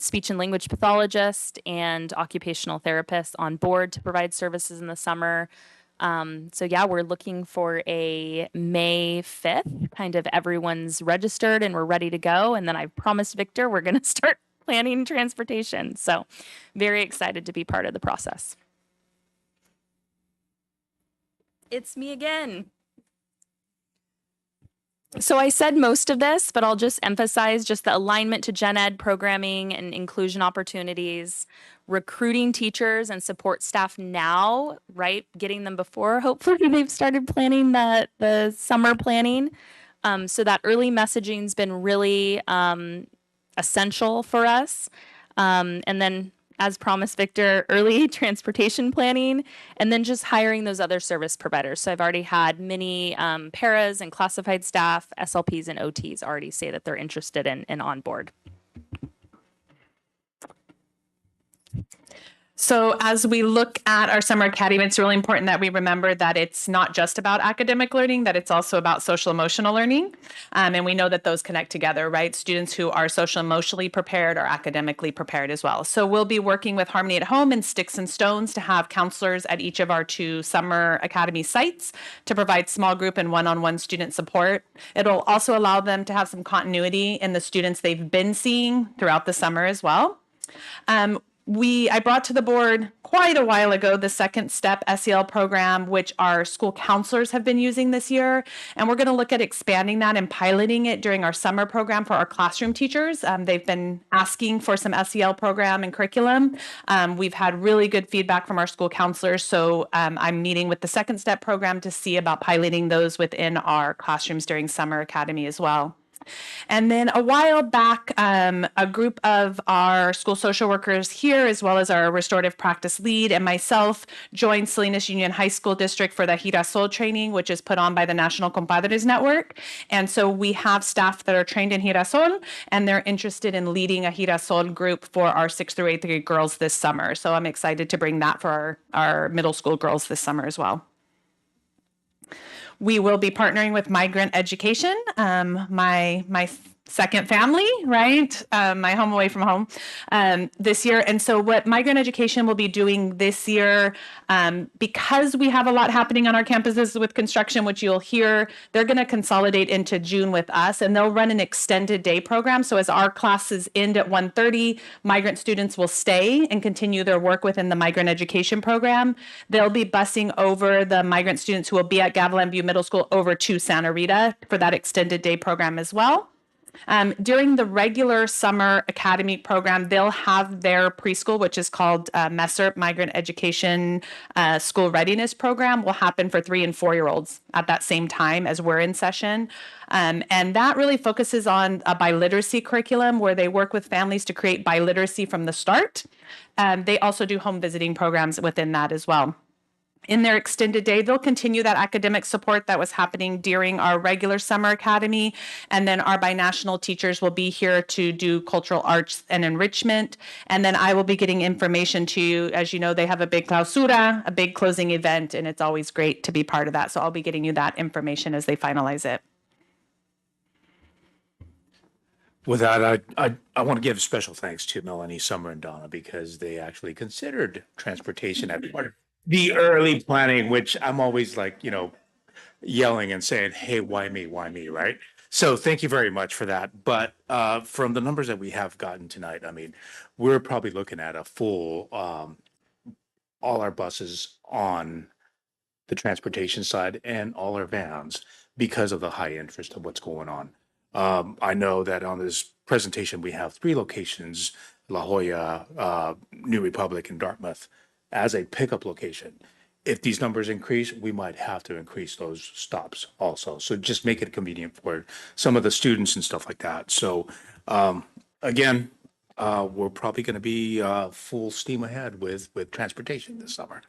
speech and language pathologists and occupational therapists on board to provide services in the summer. So yeah, we're looking for a May 5th, kind of everyone's registered and we're ready to go. And then I promised Victor, we're going to start planning transportation. So very excited to be part of the process. It's me again. So I said most of this, but I'll just emphasize just the alignment to gen ed programming and inclusion opportunities, recruiting teachers and support staff now, right? Getting them before hopefully they've started planning the summer planning. So that early messaging's been really essential for us. And then, as promised, Victor, early transportation planning, and then just hiring those other service providers. So I've already had many paras and classified staff, SLPs and OTs already say that they're interested in on board. So as we look at our summer academy, it's really important that we remember that it's not just about academic learning, that it's also about social emotional learning. And we know that those connect together, right? Students who are social emotionally prepared are academically prepared as well. So we'll be working with Harmony at Home and Sticks and Stones to have counselors at each of our 2 summer academy sites to provide small group and one-on-one student support. It'll also allow them to have some continuity in the students they've been seeing throughout the summer as well. I brought to the board quite a while ago the Second Step SEL program, which our school counselors have been using this year. And we're going to look at expanding that and piloting it during our summer program for our classroom teachers. They've been asking for some SEL program and curriculum. We've had really good feedback from our school counselors. So I'm meeting with the Second Step program to see about piloting those within our classrooms during summer academy as well. And then a while back, a group of our school social workers here, as well as our restorative practice lead and myself, joined Salinas Union High School District for the Girasol training, which is put on by the National Compadres Network. And so we have staff that are trained in Girasol, and they're interested in leading a Girasol group for our 6th through 8th grade girls this summer. So I'm excited to bring that for our middle school girls this summer as well. We will be partnering with Migrant Education, my second family, right? My home away from home this year. And so what Migrant Education will be doing this year, because we have a lot happening on our campuses with construction, which you'll hear, they're going to consolidate into June with us, and they'll run an extended day program. So as our classes end at 1:30, migrant students will stay and continue their work within the Migrant Education program. They'll be busing over the migrant students who will be at Gavilan View Middle School over to Santa Rita for that extended day program as well. During the regular summer academy program, they'll have their preschool, which is called MESSERP, Migrant Education School Readiness Program, will happen for 3 and 4-year-olds at that same time as we're in session. And that really focuses on a biliteracy curriculum where they work with families to create biliteracy from the start. They also do home visiting programs within that as well. In their extended day, they'll continue that academic support that was happening during our regular summer academy. And then our binational teachers will be here to do cultural arts and enrichment. And then I will be getting information to you. As you know, they have a big clausura, a big closing event, and it's always great to be part of that. So I'll be getting you that information as they finalize it. With that, I want to give special thanks to Melanie, Summer, and Donna because they actually considered transportation as part of the early planning, which I'm always like, yelling and saying, hey, why me, right? So thank you very much for that. But from the numbers that we have gotten tonight, I mean, we're probably looking at a full, all our buses on the transportation side and all our vans because of the high interest of what's going on. I know that on this presentation, we have 3 locations, La Jolla, New Republic, and Dartmouth, as a pickup location. If these numbers increase, we might have to increase those stops also. So just make it convenient for some of the students and stuff like that. So again, we're probably going to be full steam ahead with transportation this summer.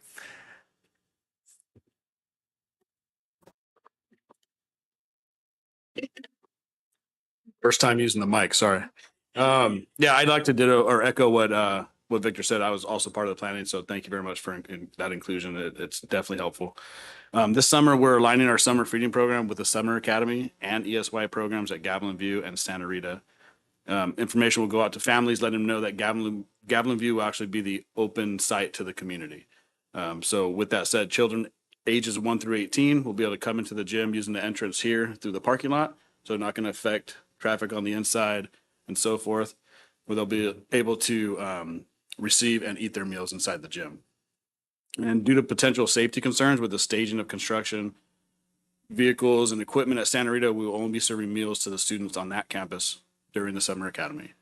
First time using the mic, sorry. Yeah, I'd like to ditto or echo what Victor said. I was also part of the planning, so thank you very much for that inclusion. It's definitely helpful. This summer, we're aligning our summer feeding program with the Summer Academy and ESY programs at Gavilan View and Santa Rita. Information will go out to families, letting them know that Gavilan View will actually be the open site to the community. So with that said, children ages 1 through 18 will be able to come into the gym using the entrance here through the parking lot. So not going to affect traffic on the inside and so forth, where they'll be able to receive and eat their meals inside the gym. And due to potential safety concerns with the staging of construction vehicles and equipment at Santa Rita, we will only be serving meals to the students on that campus during the summer academy.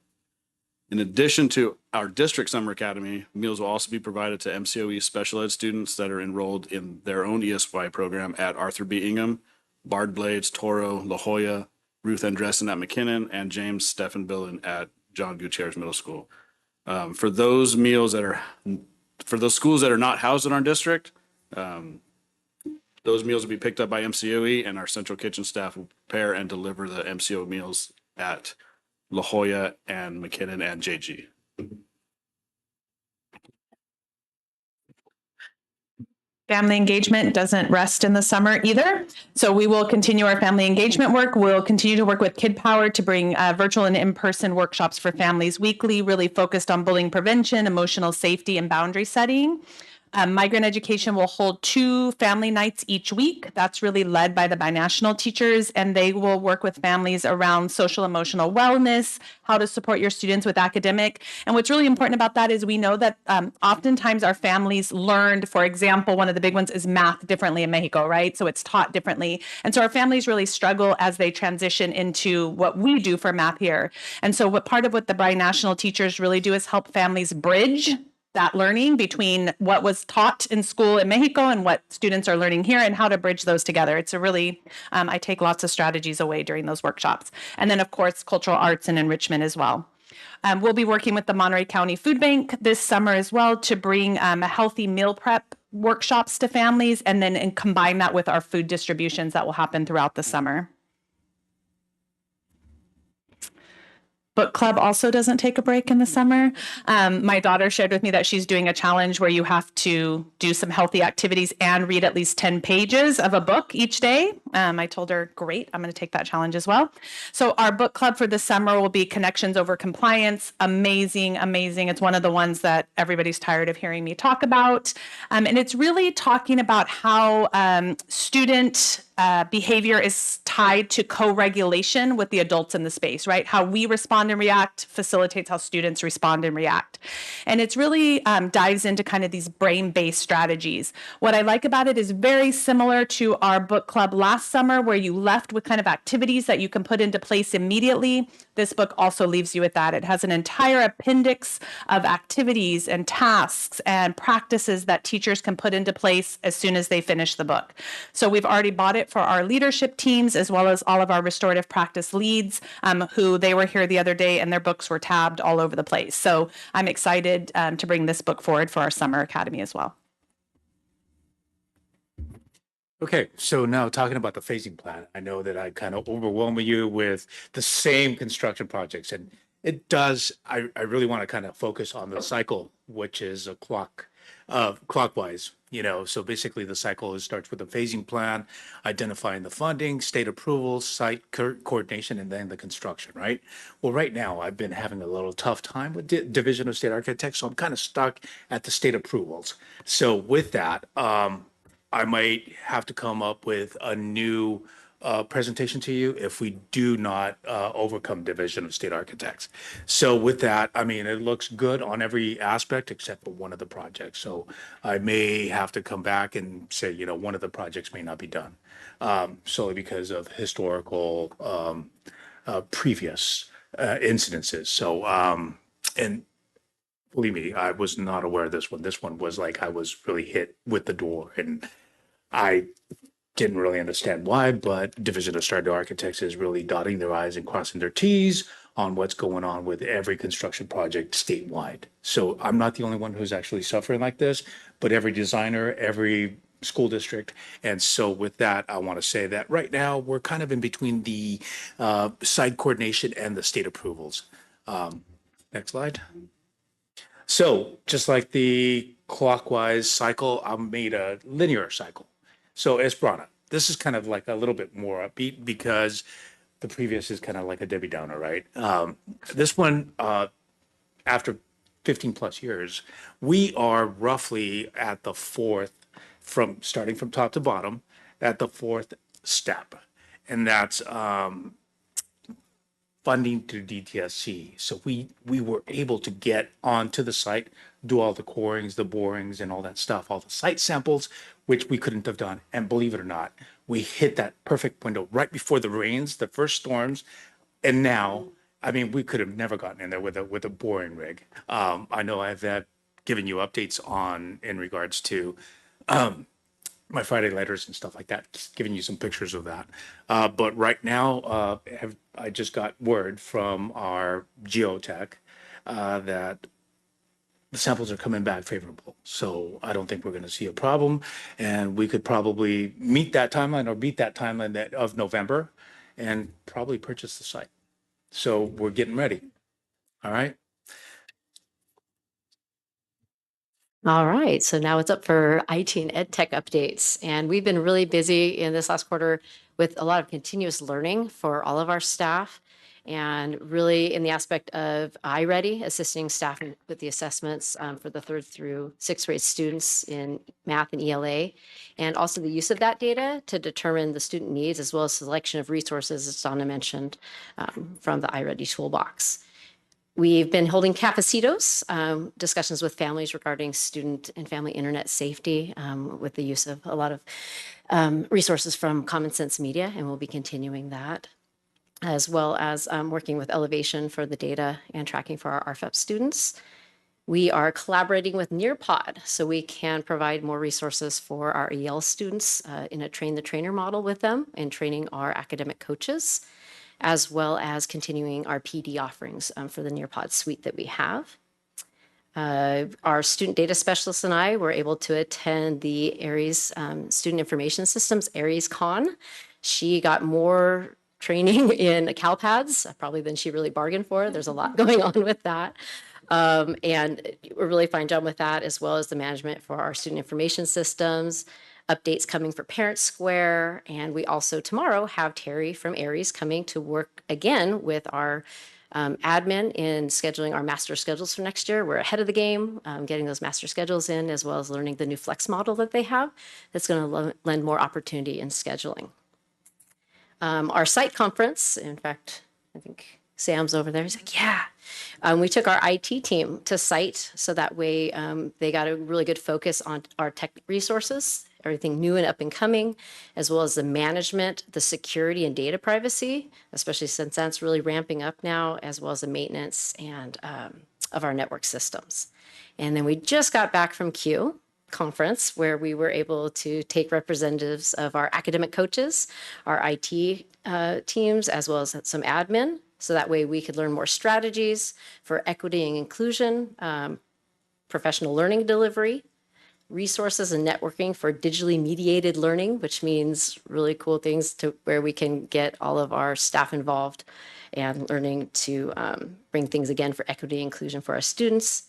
In addition to our district summer academy, meals will also be provided to MCOE special ed students that are enrolled in their own ESY program at Arthur B. Ingham, Bard Blades, Toro, La Jolla, Ruth Andressen at McKinnon, and James Stephen Billen at John Gutierrez Middle School. For those schools that are not housed in our district, those meals will be picked up by MCOE, and our central kitchen staff will prepare and deliver the MCO meals at La Jolla and McKinnon and JG. Family engagement doesn't rest in the summer either. So we will continue our family engagement work. We'll continue to work with Kid Power to bring virtual and in-person workshops for families weekly, really focused on bullying prevention, emotional safety, and boundary setting. Migrant Education will hold 2 family nights each week. That's really led by the binational teachers, and they will work with families around social emotional wellness, how to support your students with academic. And what's really important about that is we know that oftentimes our families learned, for example, one of the big ones is math differently in Mexico, right? So it's taught differently. And so our families really struggle as they transition into what we do for math here. And so part of what the binational teachers really do is help families bridge that learning between what was taught in school in Mexico and what students are learning here and how to bridge those together. It's a really, I take lots of strategies away during those workshops. And then of course, cultural arts and enrichment as well. We'll be working with the Monterey County Food Bank this summer as well to bring a healthy meal prep workshops to families and combine that with our food distributions that will happen throughout the summer. Book club also doesn't take a break in the summer. My daughter shared with me that she's doing a challenge where you have to do some healthy activities and read at least 10 pages of a book each day. I told her, great, I'm going to take that challenge as well. So our book club for the summer will be Connections Over Compliance. Amazing, amazing. It's one of the ones that everybody's tired of hearing me talk about. And it's really talking about how student behavior is tied to co-regulation with the adults in the space, right? How we respond and react facilitates how students respond and react. And it's really dives into kind of these brain-based strategies. What I like about it is very similar to our book club last summer, where you left with kind of activities that you can put into place immediately. This book also leaves you with that. It has an entire appendix of activities and tasks and practices that teachers can put into place as soon as they finish the book. So we've already bought it for our leadership teams, as well as all of our restorative practice leads, who they were here the other day and their books were tabbed all over the place. So I'm excited to bring this book forward for our summer academy as well. Okay, so now talking about the phasing plan, I know that I kind of overwhelm you with the same construction projects, and it does. I really want to kind of focus on the cycle, which is a clockwise. So basically the cycle starts with a phasing plan, identifying the funding, state approval, site coordination, and then the construction, right? Well, right now I've been having a little tough time with Division of State Architects, so I'm kind of stuck at the state approvals. So with that, I might have to come up with a new presentation to you if we do not overcome Division of State Architects. So with that, I mean, it looks good on every aspect except for one of the projects. So I may have to come back and say, one of the projects may not be done solely because of historical previous incidences. So, and believe me, I was not aware of this one. This one was like I was really hit with the door, and I didn't really understand why, but Division of State Architects is really dotting their I's and crossing their T's on what's going on with every construction project statewide. So I'm not the only one who's actually suffering like this, but every designer, every school district. And so with that, I want to say that right now we're kind of in between the site coordination and the state approvals. Next slide. So just like the clockwise cycle, I made a linear cycle. So Esperanza, this is kind of like a little bit more upbeat because the previous is kind of like a Debbie Downer, right? This one, after 15 plus years, we are roughly at the fourth, starting from top to bottom, at the fourth step. And that's funding through DTSC. So we were able to get onto the site, do all the corings, the borings, and all that stuff, all the site samples, which we couldn't have done. And believe it or not, we hit that perfect window right before the rains, the first storms, and now, I mean, we could have never gotten in there with a boring rig. I know I've given you updates on in regards to my Friday letters and stuff like that, just giving you some pictures of that. But right now, I just got word from our geotech that the samples are coming back favorable. So I don't think we're going to see a problem, and we could probably meet that timeline or beat that timeline of November, and probably purchase the site. So we're getting ready. All right. All right, so now it's up for IT and ed tech updates. And we've been really busy in this last quarter with a lot of continuous learning for all of our staff. And really in the aspect of iReady, assisting staff with the assessments for the 3rd through 6th grade students in math and ELA. And also the use of that data to determine the student needs as well as selection of resources, as Donna mentioned, from the iReady toolbox. We've been holding cafecitos, discussions with families regarding student and family internet safety with the use of a lot of resources from Common Sense Media, and we'll be continuing that, as well as working with Elevation for the data and tracking for our RFEP students. We are collaborating with Nearpod so we can provide more resources for our EL students in a train the trainer model with them and training our academic coaches, as well as continuing our PD offerings for the Nearpod suite that we have. Our student data specialist and I were able to attend the Aries Student Information Systems, Aries Con. She got more training in CalPads, probably than she really bargained for. There's a lot going on with that. And we're really fine job with that, as well as the management for our student information systems, updates coming for Parent Square. And we also tomorrow have Terry from Aries coming to work again with our admin in scheduling our master schedules for next year. We're ahead of the game, getting those master schedules in, as well as learning the new flex model that they have. That's going to lend more opportunity in scheduling. Our site conference, in fact, I think Sam's over there. He's like, yeah. We took our IT team to site so that way they got a really good focus on our tech resources, everything new and up and coming, as well as the management, the security and data privacy, especially since that's really ramping up now, as well as the maintenance and of our network systems. And then we just got back from Q conference where we were able to take representatives of our academic coaches, our IT teams, as well as some admin. So that way we could learn more strategies for equity and inclusion, professional learning delivery, resources and networking for digitally mediated learning, which means really cool things to where we can get all of our staff involved and learning to bring things again for equity and inclusion for our students.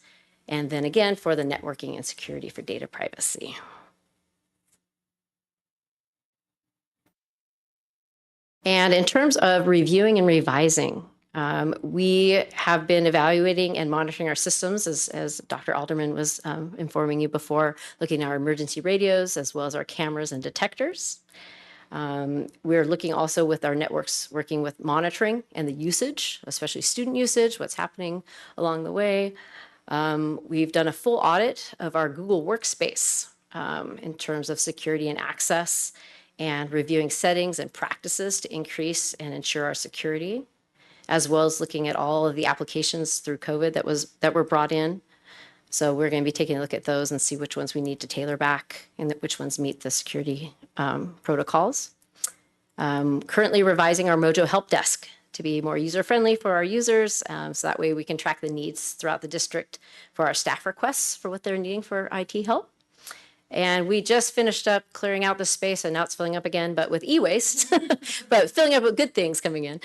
And then again, for the networking and security for data privacy. And in terms of reviewing and revising, we have been evaluating and monitoring our systems, as Dr. Alderman was informing you before, looking at our emergency radios, as well as our cameras and detectors. We're looking also with our networks, working with monitoring and the usage, especially student usage, what's happening along the way. We've done a full audit of our Google Workspace in terms of security and access, and reviewing settings and practices to increase and ensure our security, as well as looking at all of the applications through COVID that were brought in. So we're going to be taking a look at those and see which ones we need to tailor back and which ones meet the security protocols. Currently revising our Mojo Help Desk to be more user-friendly for our users, so that way we can track the needs throughout the district for our staff requests for what they're needing for IT help. And we just finished up clearing out the space, and now it's filling up again, but with e-waste, but filling up with good things coming in.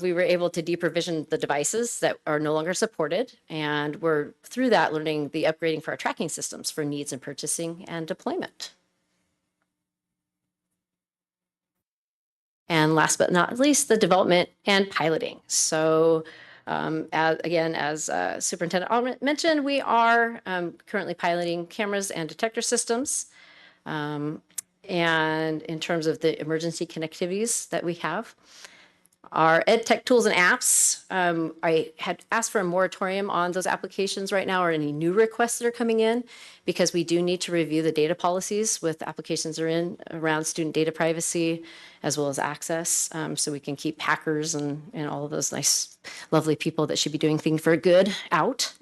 We were able to deprovision the devices that are no longer supported, and we're through that learning the upgrading for our tracking systems for needs and purchasing and deployment. And last but not least, the development and piloting. So as Superintendent Alderman mentioned, we are currently piloting cameras and detector systems. And in terms of the emergency connectivities that we have, Our ed tech tools and apps, I had asked for a moratorium on those applications right now or any new requests that are coming in because we do need to review the data policies with applications that are in around student data privacy as well as access, so we can keep hackers and all of those nice, lovely people that should be doing things for good out.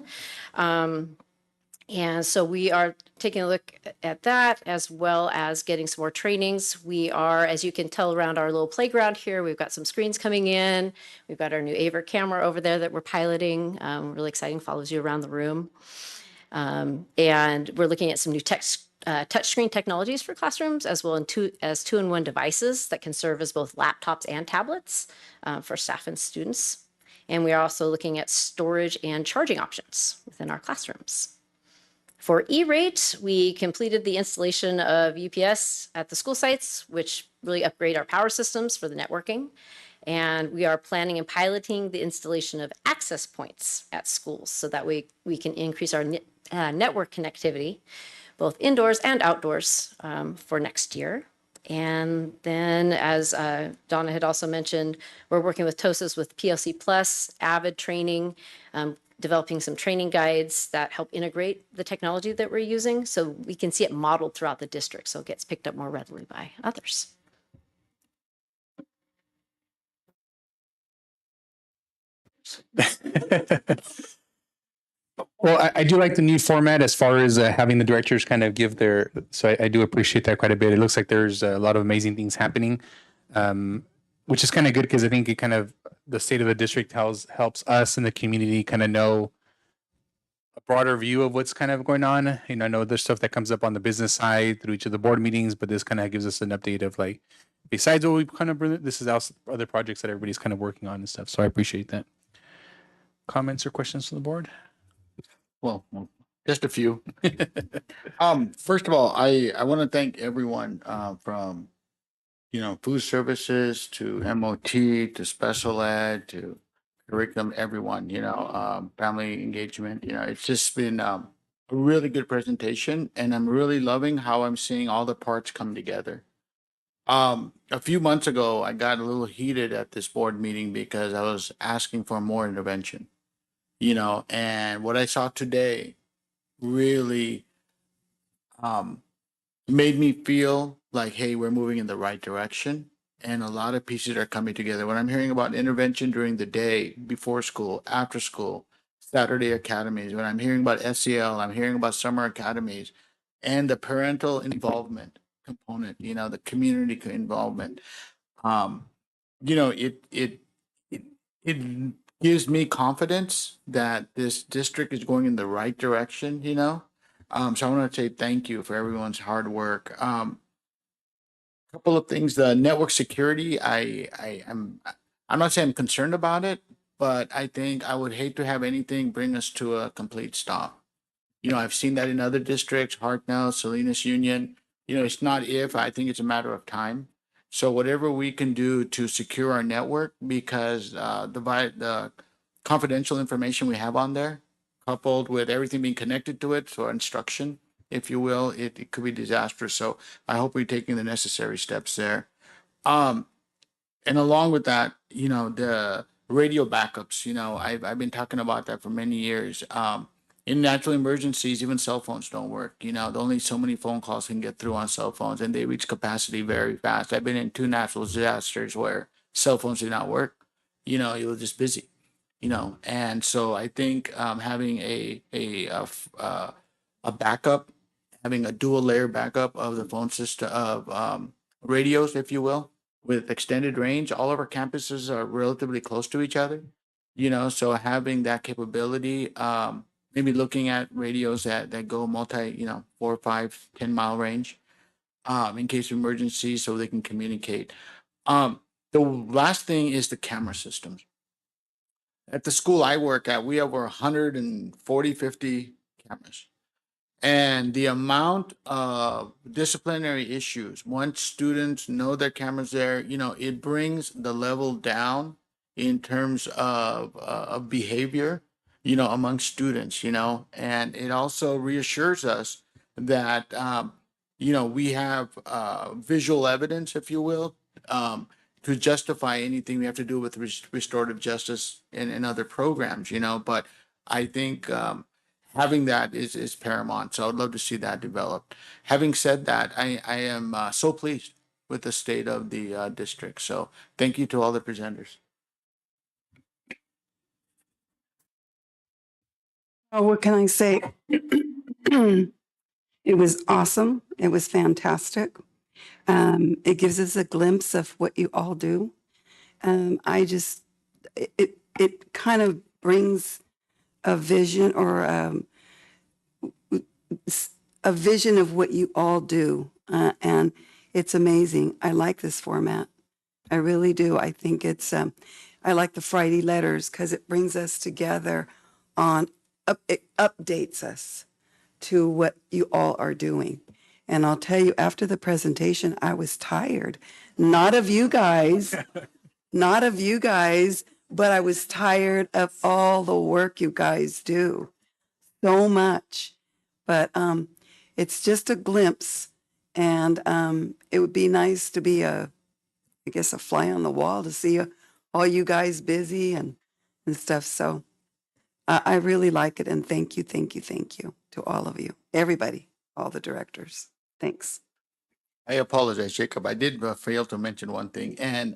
And so we are taking a look at that as well as getting some more trainings. We are, as you can tell around our little playground here, we've got some screens coming in. We've got our new AVER camera over there that we're piloting. Really exciting, follows you around the room. And we're looking at some new touchscreen technologies for classrooms as well as two-in-one devices that can serve as both laptops and tablets for staff and students. And we are also looking at storage and charging options within our classrooms. For E-rate, we completed the installation of UPS at the school sites, which really upgrade our power systems for the networking. And we are planning and piloting the installation of access points at schools so that we can increase our network connectivity, both indoors and outdoors for next year. And then, as Donna had also mentioned, we're working with TOSAs with PLC Plus, AVID training, developing some training guides that help integrate the technology that we're using so we can see it modeled throughout the district so it gets picked up more readily by others. Well, I do like the new format as far as having the directors kind of give their, so I do appreciate that quite a bit. It looks like there's a lot of amazing things happening, which is kind of good because I think it kind of, the state of the district helps us and the community kind of know a broader view of what's kind of going on. You know, I know there's stuff that comes up on the business side through each of the board meetings, but this kind of gives us an update of like, besides what we kind of, this is also other projects that everybody's kind of working on and stuff. So I appreciate that. Comments or questions from the board? Well, just a few. First of all, I want to thank everyone from, food services to MOT to special ed to curriculum, everyone, family engagement. It's just been a really good presentation, and I'm really loving how I'm seeing all the parts come together. A few months ago, I got a little heated at this board meeting because I was asking for more intervention, and what I saw today really made me feel like, hey, we're moving in the right direction. And a lot of pieces are coming together. When I'm hearing about intervention during the day, before school, after school, Saturday academies, when I'm hearing about SEL, I'm hearing about summer academies and the parental involvement component, the community involvement. Um, it gives me confidence that this district is going in the right direction. So I want to say thank you for everyone's hard work. Couple of things, the network security, I'm not saying I'm concerned about it, but I think I would hate to have anything bring us to a complete stop. I've seen that in other districts, Hartnell, Salinas Union. It's not if, I think it's a matter of time. So whatever we can do to secure our network, because the confidential information we have on there, coupled with everything being connected to it, so instruction, if you will, it could be disastrous. So I hope we're taking the necessary steps there. Um, and along with that, the radio backups, I've been talking about that for many years. In natural emergencies, even cell phones don't work. Only so many phone calls can get through on cell phones, and they reach capacity very fast. I've been in 2 natural disasters where cell phones did not work. You were just busy. And so I think having a backup, having a dual layer backup of the phone system of radios, if you will, with extended range. All of our campuses are relatively close to each other, so having that capability, maybe looking at radios that go multi, 4, 5, 10 mile range, in case of emergency, so they can communicate. The last thing is the camera systems. At the school I work at, we have over 140, 50 cameras. And the amount of disciplinary issues, once students know their cameras there, it brings the level down in terms of behavior, among students, and it also reassures us that, we have visual evidence, if you will, to justify anything we have to do with restorative justice and other programs, you know, but I think having that is paramount. So I'd love to see that developed. Having said that, I am so pleased with the state of the district. So thank you to all the presenters. Oh, what can I say? It was awesome. It was fantastic. It gives us a glimpse of what you all do. I just, it kind of brings a vision or a vision of what you all do. And it's amazing. I like this format. I really do. I think it's, I like the Friday letters because it brings us together on, it updates us to what you all are doing. And I'll tell you, after the presentation, I was tired. Not of you guys, not of you guys, but I was tired of all the work you guys do. So much. But it's just a glimpse. And it would be nice to be I guess, a fly on the wall to see all you guys busy and stuff. So I really like it. And thank you to all of you, everybody, all the directors. Thanks. I apologize, Jacob. I did fail to mention one thing. And,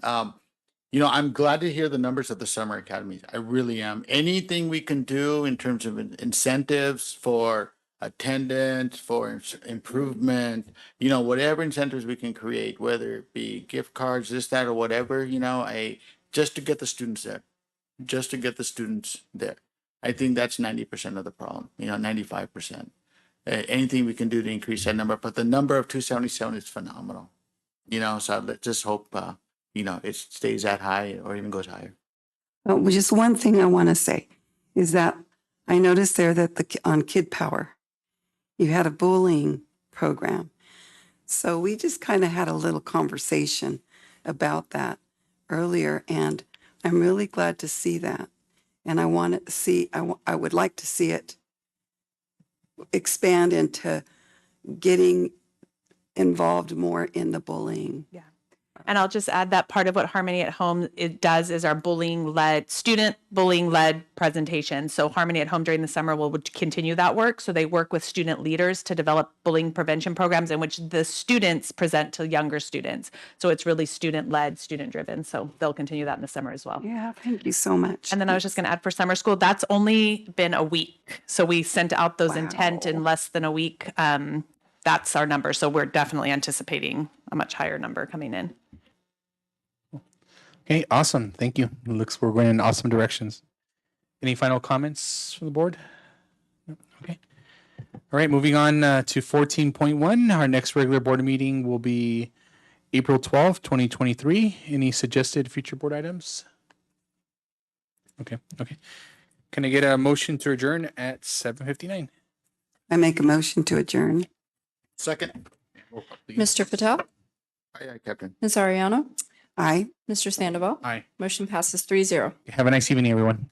you know, I'm glad to hear the numbers of the summer academies. I really am. Anything we can do in terms of incentives for attendance, for improvement, you know, whatever incentives we can create, whether it be gift cards, this, that, or whatever, you know, just to get the students there, just to get the students there. I think that's 90% of the problem, you know, 95%. Anything we can do to increase that number, but the number of 277 is phenomenal, you know, so let's just hope, you know, it stays that high or even goes higher. Just one thing I want to say is that I noticed there that on Kid Power, you had a bullying program. So we just kind of had a little conversation about that earlier, and I'm really glad to see that. And I want to see, I would like to see it expand into getting involved more in the bullying. Yeah. And I'll just add that part of what Harmony at Home it does is our student bullying led presentation. So Harmony at Home during the summer will continue that work. So they work with student leaders to develop bullying prevention programs in which the students present to younger students. So it's really student led, student driven. So they'll continue that in the summer as well. Yeah, thank you so much. And then I was just going to add for summer school, that's only been a week. So we sent out those intent in less than a week. That's our number. So we're definitely anticipating a much higher number coming in. Okay, awesome. Thank you. It looks we're going in awesome directions. Any final comments from the board? No? Okay. All right, moving on to 14.1. Our next regular board meeting will be April 12th, 2023. Any suggested future board items? Okay. Can I get a motion to adjourn at 7:59? I make a motion to adjourn. Second. Mr. Patel, Aye, Captain. Ms. Ariano, Aye. Mr. Sandoval. Aye. Motion passes 3-0. Have a nice evening, everyone.